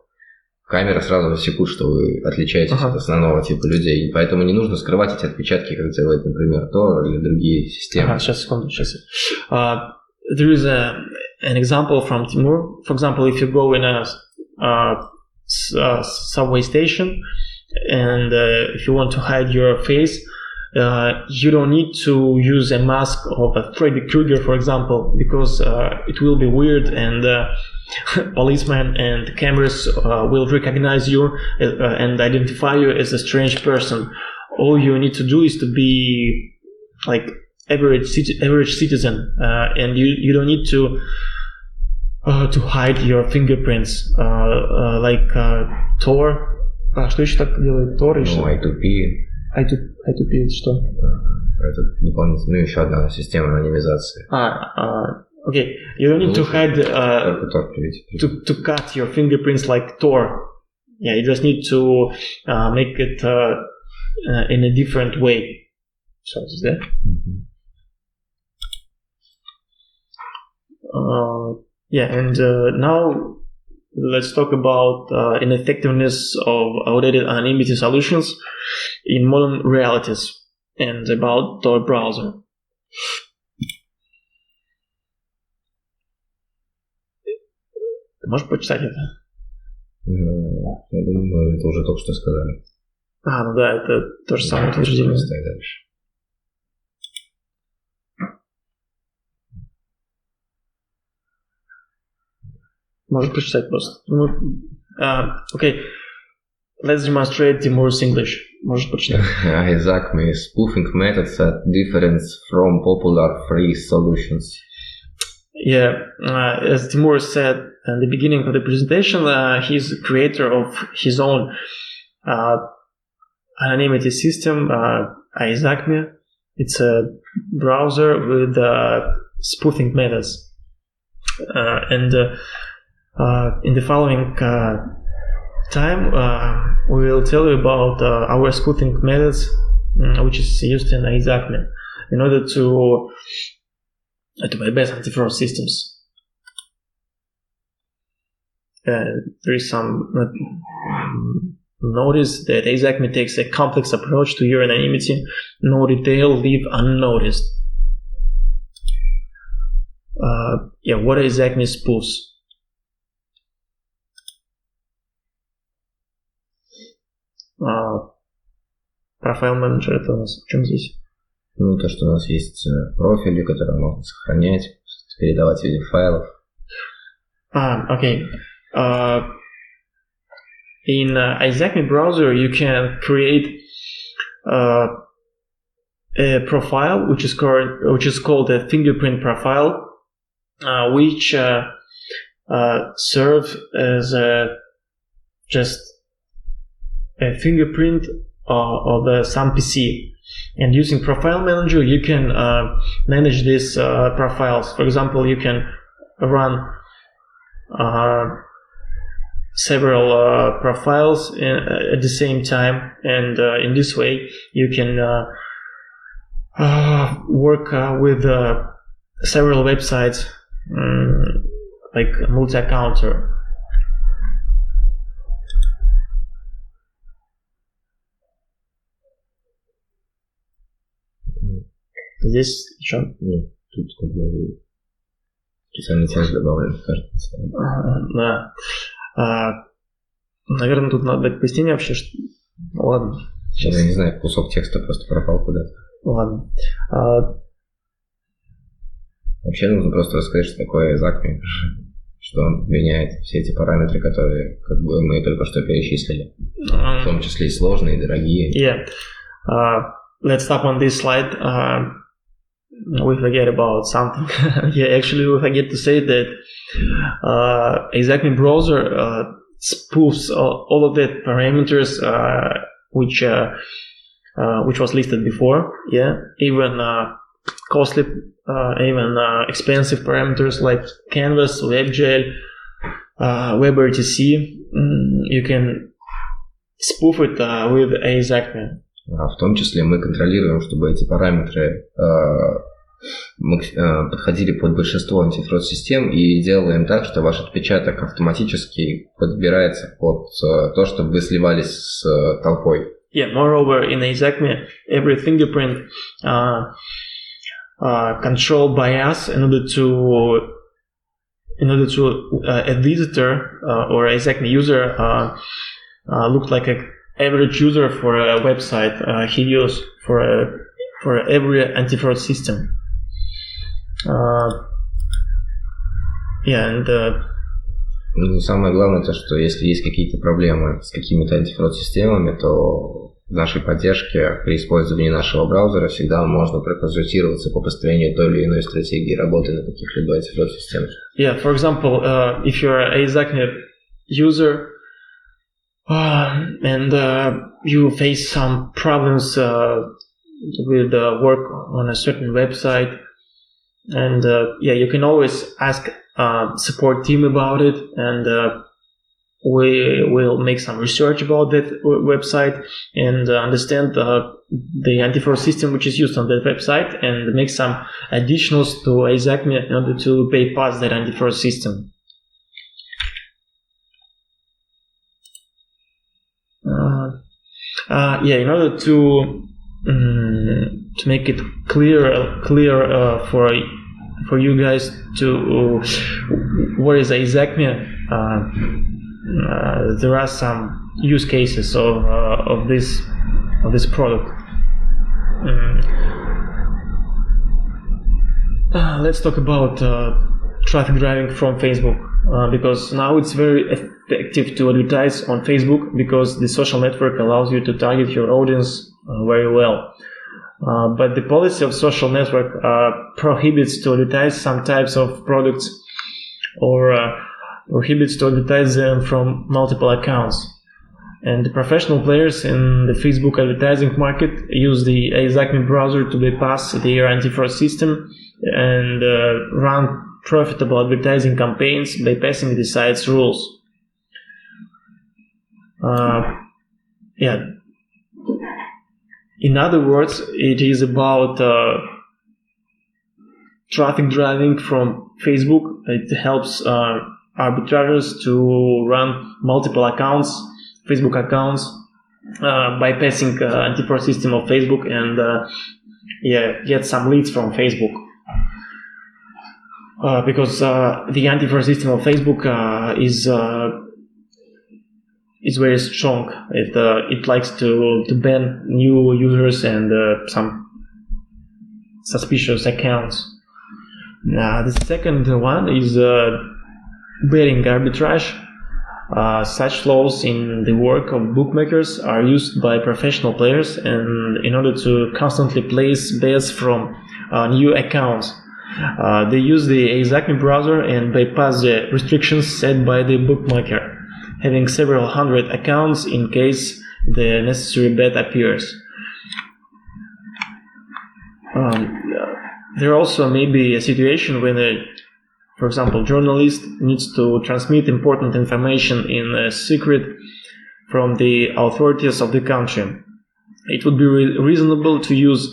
камеры сразу засекут, что вы отличаетесь от основного типа людей. И поэтому не нужно скрывать эти отпечатки, как делает, например, Tor или другие системы. Сейчас, секунду. There is an example from Timur. For example, if you go in a subway station and if you want to hide your face, you don't need to use a mask of a Freddy Krueger, for example, because it will be weird and policemen and cameras will recognize you and identify you as a strange person. All you need to do is to be like average citizen, and you don't need to hide your fingerprints, like Tor. Что еще так делает Tor? Ну, I2P. I2P это что? Это дополнительная, еще одна система анонимизации. Okay, you don't need to hide to cut your fingerprints like Tor. Yeah, you just need to make it in a different way. So is that? Yeah, and now let's talk about ineffectiveness of outdated anonymity solutions in modern realities and about Tor browser. Ты можешь почитать это? Я думаю, это уже только что сказали. Ну да, это то же самое утверждение. Читай дальше. Можешь прочитать просто. Okay, let's demonstrate Timur's English. Можешь прочитать. AEZAKMI spoofing methods are different from popular free solutions. Yeah, as Timur said at the beginning of the presentation, he's the creator of his own anonymity system, AEZAKMI. It's a browser with spoofing methods. And in the following time, we will tell you about our spoofing methods, which is used in AEZAKMI in order to bypass anti-fraud systems. There is some notice that AEZAKMI takes a complex approach to your anonymity. No detail leave unnoticed. What are AEZAKMI spoofs? Профайл менеджер это у нас в чем здесь? Ну, то, что у нас есть профили, которые можно сохранять, передавать в виде файлов. Okay. In AEZAKMI Browser, you can create a profile which is called a fingerprint profile, which serves as just a fingerprint of some PC. And using Profile Manager, you can manage these profiles. For example, you can run several profiles at the same time, and in this way, you can work with several websites, like multi-accounter. Здесь что? Нет, тут как бы специальный текст добавлен в каждый сайт. Да. Наверное, тут надо дать пояснение вообще. Ладно. Сейчас. Я не знаю, кусок текста просто пропал куда-то. Ладно. Вообще нужно просто рассказать, что такое AEZAKMI, что он меняет все эти параметры, которые как бы мы только что перечислили. В том числе и сложные, и дорогие. Yeah. Let's stop on this slide. We forget about something. Actually, we forget to say that AEZAKMI Browser spoofs all of the parameters which was listed before. Yeah, even costly, even expensive parameters like Canvas, WebGL, WebRTC. You can spoof it with AEZAKMI. В том числе мы контролируем, чтобы эти параметры подходили под большинство антифрод-систем и делаем так, что ваш отпечаток автоматически подбирается под то, чтобы вы сливались с толпой. Yeah, moreover, in AEZAKMI, every fingerprint controlled by us in order to a visitor or AEZAKMI user look like a average user for a website he uses for every anti-fraud system. Ну, самое главное то, что если есть какие-то проблемы с какими-то антифрод-системами, то в нашей поддержке при использовании нашего браузера всегда можно проконсультироваться по построению той или иной стратегии работы на каких-либо антифрод-системах. Yeah, for example, if you're an AEZAKMI user and you face some problems with work on a certain website, and you can always ask support team about it, and we will make some research about that website and understand the anti-fraud system which is used on that website, and make some additionals to AEZAKMI in order to bypass that anti-fraud system. In order to make it clear for you guys to what is AEZAKMI, there are some use cases of this product. Let's talk about traffic driving from Facebook, because now it's very effective to advertise on Facebook because the social network allows you to target your audience very well. But the policy of social network prohibits to advertise some types of products, or prohibits to advertise them from multiple accounts. And the professional players in the Facebook advertising market use the AEZAKMI browser to bypass their anti-fraud system and run profitable advertising campaigns bypassing the site's rules. In other words, it is about traffic driving from Facebook. It helps arbitrageurs to run multiple accounts, Facebook accounts, bypassing anti-fraud system of Facebook, and get some leads from Facebook. Because the anti-fraud system of Facebook is very strong. It likes to ban new users and some suspicious accounts. The second one is betting arbitrage. Such flows in the work of bookmakers are used by professional players, and in order to constantly place bets from new accounts, they use the AEZAKMI browser and bypass the restrictions set by the bookmaker, having several hundred accounts in case the necessary bet appears. There also may be a situation when for example, journalist needs to transmit important information in secret from the authorities of the country. It would be reasonable to use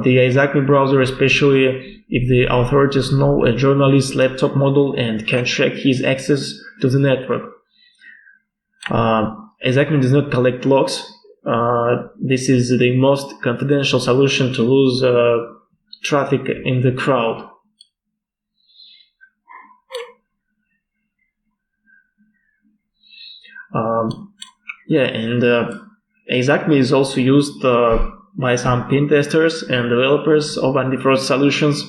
the AEZAKMI browser, especially if the authorities know a journalist's laptop model and can track his access to the network. AEZAKMI does not collect logs. This is the most confidential solution to lose traffic in the crowd. AEZAKMI is also used by some pen testers and developers of anti-fraud solutions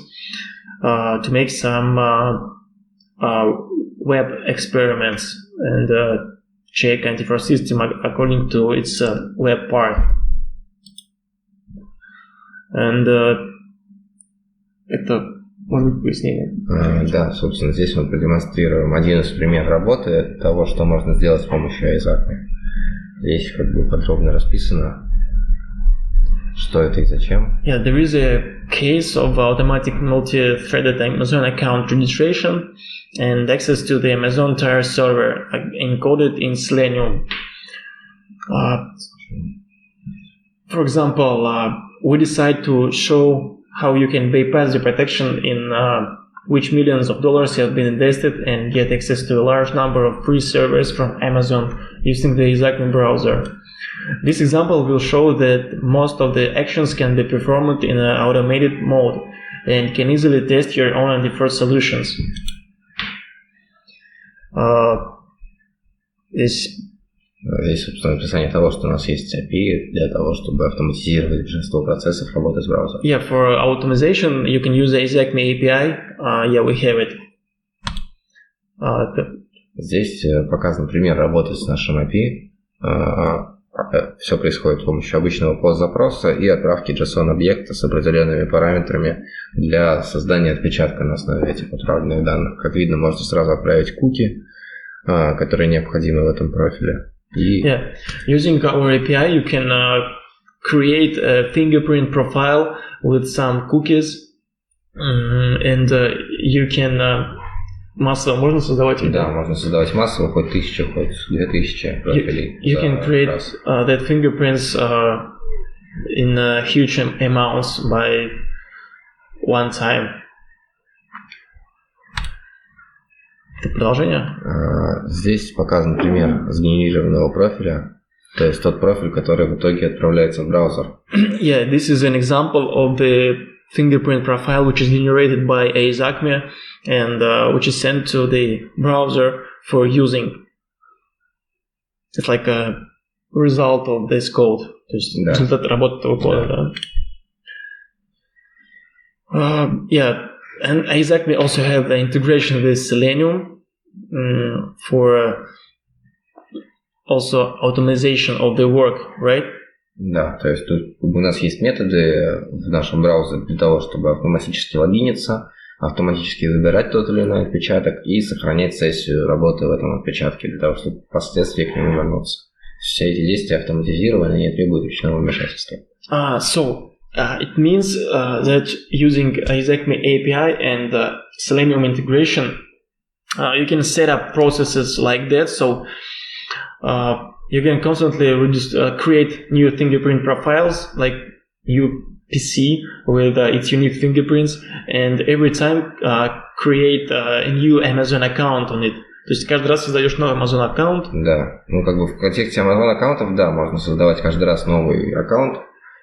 to make some web experiments and check anti-fraud system according to its web part. And это может быть пояснение? Да, собственно, здесь мы продемонстрируем один из примеров работы того, что можно сделать с помощью AEZAKMI. Здесь как бы подробно расписано, что это и зачем. Yeah, there is a case of automatic multi-threaded Amazon account registration and access to the Amazon tire server encoded in Selenium. For example, we decide to show how you can bypass the protection in which millions of dollars have been invested and get access to a large number of free servers from Amazon using the AEZAKMI browser. This example will show that most of the actions can be performed in an automated mode and can easily test your own anti-fraud solutions. Здесь, собственно, описание того, что у нас есть API для того, чтобы автоматизировать большинство процессов работы с браузером. Yeah, for automation, you can use AEZAKMI API. Yeah, we have it. Здесь показан пример работы с нашим API. Все происходит с помощью обычного пост-запроса и отправки JSON-объекта с определенными параметрами для создания отпечатка на основе этих отправленных данных. Как видно, можно сразу отправить куки, которые необходимы в этом профиле. Yeah, using our API, you can create a fingerprint profile with some cookies, and you can массово можно создавать. Да, можно создавать массово, хоть 1000, хоть 2000 профилей. You can create that fingerprints in huge amounts by one time. Это продолжение? Здесь показан пример сгенерированного профиля, то есть тот профиль, который в итоге отправляется в браузер. Yeah, this is an example of the fingerprint profile which is generated by AEZAKMI and which is sent to the browser for using. It's like a result of this code. То есть результат работы этого кода. Yeah. And AEZAKMI also have the integration with Selenium for also automation of the work, right? Да, то есть тут у нас есть методы в нашем браузере для того, чтобы автоматически логиниться, автоматически выбирать тот или иной отпечаток и сохранять сессию работы в этом отпечатке для того, чтобы впоследствии к нему вернуться. Все эти действия автоматизированы и не требуют ручного вмешательства. It means that using AEZAKMI API and Selenium integration, you can set up processes like that. So you can constantly create new fingerprint profiles, like new PC with its unique fingerprints, and every time create a new Amazon account on it. То есть каждый раз создаешь новый Amazon аккаунт. Да, ну как бы в контексте Amazon аккаунтов, да, можно создавать каждый раз новый аккаунт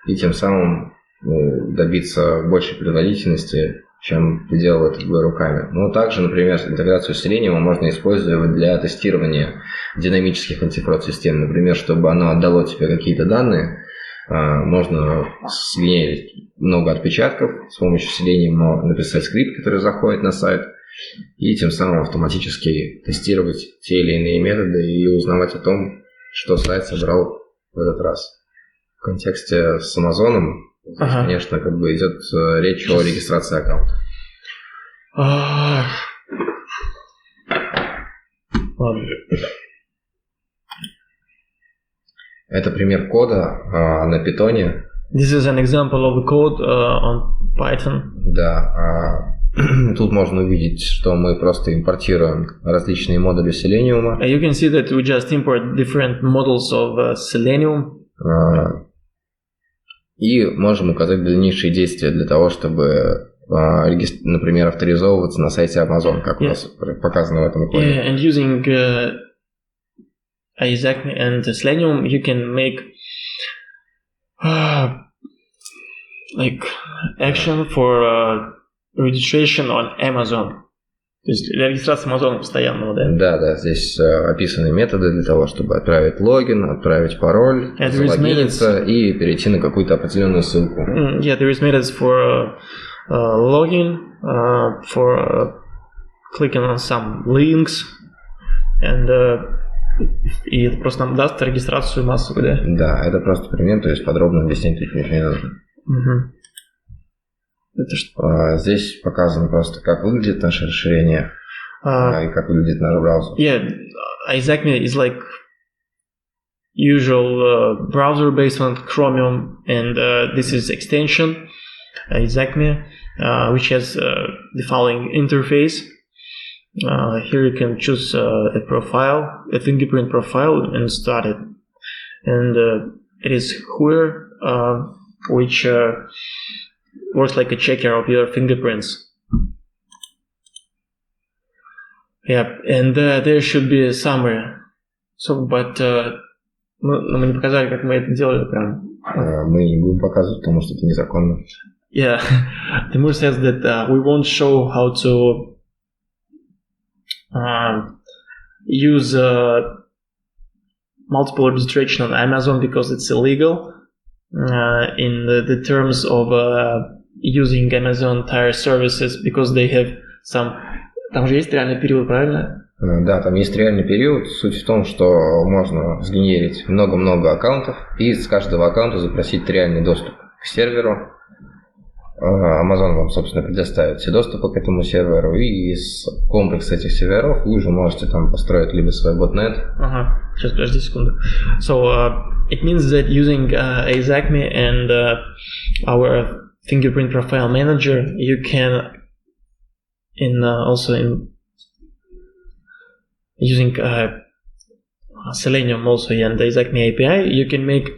и тем самым добиться большей производительности, чем ты делал это руками. Ну, также, например, интеграцию с Selenium можно использовать для тестирования динамических антифрод-систем. Например, чтобы оно отдало тебе какие-то данные, можно сгенерить много отпечатков с помощью Selenium, написать скрипт, который заходит на сайт, и тем самым автоматически тестировать те или иные методы и узнавать о том, что сайт собрал в этот раз. В контексте с Амазоном, конечно, как бы идет речь о регистрации аккаунта. Это пример кода на Python. This is an example of the code on Python. Да. Тут можно увидеть, что мы просто импортируем различные модули Selenium. You can see that we just import different models of Selenium. И можем указать дальнейшие действия для того, чтобы, например, авторизовываться на сайте Amazon, как у нас показано в этом коде. Yeah, and using AEZAKMI and Selenium, you can make like action for registration on Amazon. То есть для регистрации Amazon постоянного, да? Да, здесь описаны методы для того, чтобы отправить логин, отправить пароль, залогиниться и перейти на какую-то определенную ссылку. Yeah, there is methods for login, for clicking on some links, and и это просто нам даст регистрацию массовую, да? Да, это просто пример, то есть подробно объяснить таких методов. Это что? Здесь показано просто, как выглядит наше расширение и как выглядит наш браузер. Yeah, AEZAKMI is like usual browser based on Chromium, and this is extension AEZAKMI, which has the following interface. Here you can choose a profile, a fingerprint profile, and start it. And it is here, which works like a checker of your fingerprints. Yeah, and there should be a summary. So, but мы не показали, как мы это делали прям. Мы не будем показывать, потому что это незаконно. Yeah, Timur says that we won't show how to use multiple registration on Amazon because it's illegal in the terms of using Amazon tire services because they have some... Там же есть реальный период, правильно? Да, там есть реальный период. Суть в том, что можно сгенерить много-много аккаунтов и с каждого аккаунта запросить реальный доступ к серверу. Amazon вам, собственно, предоставит все доступы к этому серверу, и из комплекса этих серверов вы уже можете там построить либо свой ботнет. Сейчас, подожди секунду. So, it means that using AEZAKMI and our fingerprint profile manager, you can also in using Selenium also and the AEZAKMI API, you can make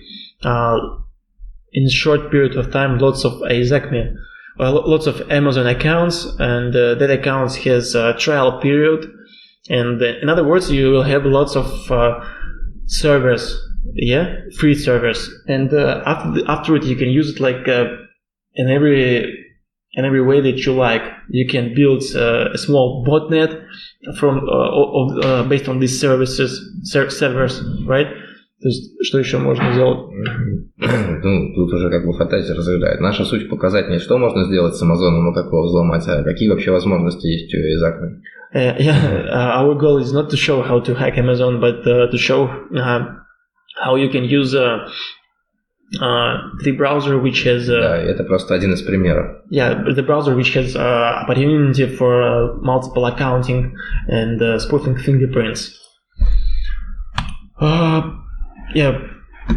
in a short period of time lots of AEZAKMI, lots of Amazon accounts, and that accounts has a trial period, and in other words, you will have lots of servers, free servers, and afterward you can use it like in every way that you like. You can build a small botnet from based on these servers, right? То есть, что еще можно сделать? Ну, тут уже как бы фантазия разрывает. Наша суть показать не что можно сделать с Амазоном, как его взломать, а какие вообще возможности есть у AEZAKMI. Our goal is not to show how to hack Amazon, but to show how you can use the browser which has... Да, это просто один из примеров. Yeah, the browser which has opportunity for multiple accounting and spoofing fingerprints.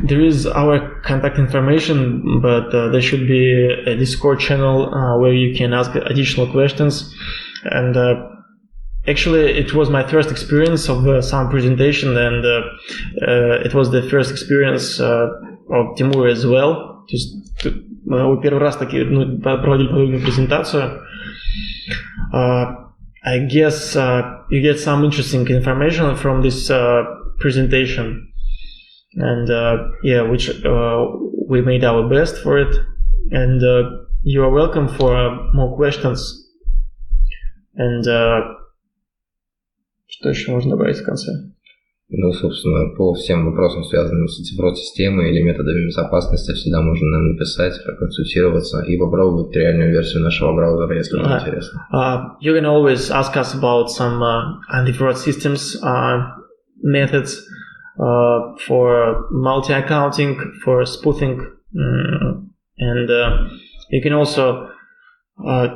There is our contact information, but there should be a Discord channel where you can ask additional questions. And actually, it was my first experience of some presentation, and it was the first experience of Timur as well. То есть мы первый раз проводили подобную презентацию. I guess you get some interesting information from this presentation, and which we made our best for it, and you are welcome for more questions. And что еще можно добавить в конце? Ну, собственно, по всем вопросам, связанным с цифровой системой или методами безопасности, всегда можно нам написать, проконсультироваться и попробовать реальную версию нашего браузера, если вам интересно. You can always ask us about some anti-fraud systems methods for multi-accounting, for spoofing, and you can also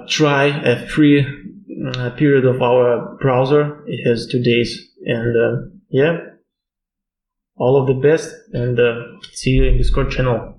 try a free period of our browser. It has 2 days, and all of the best, and see you in Discord channel.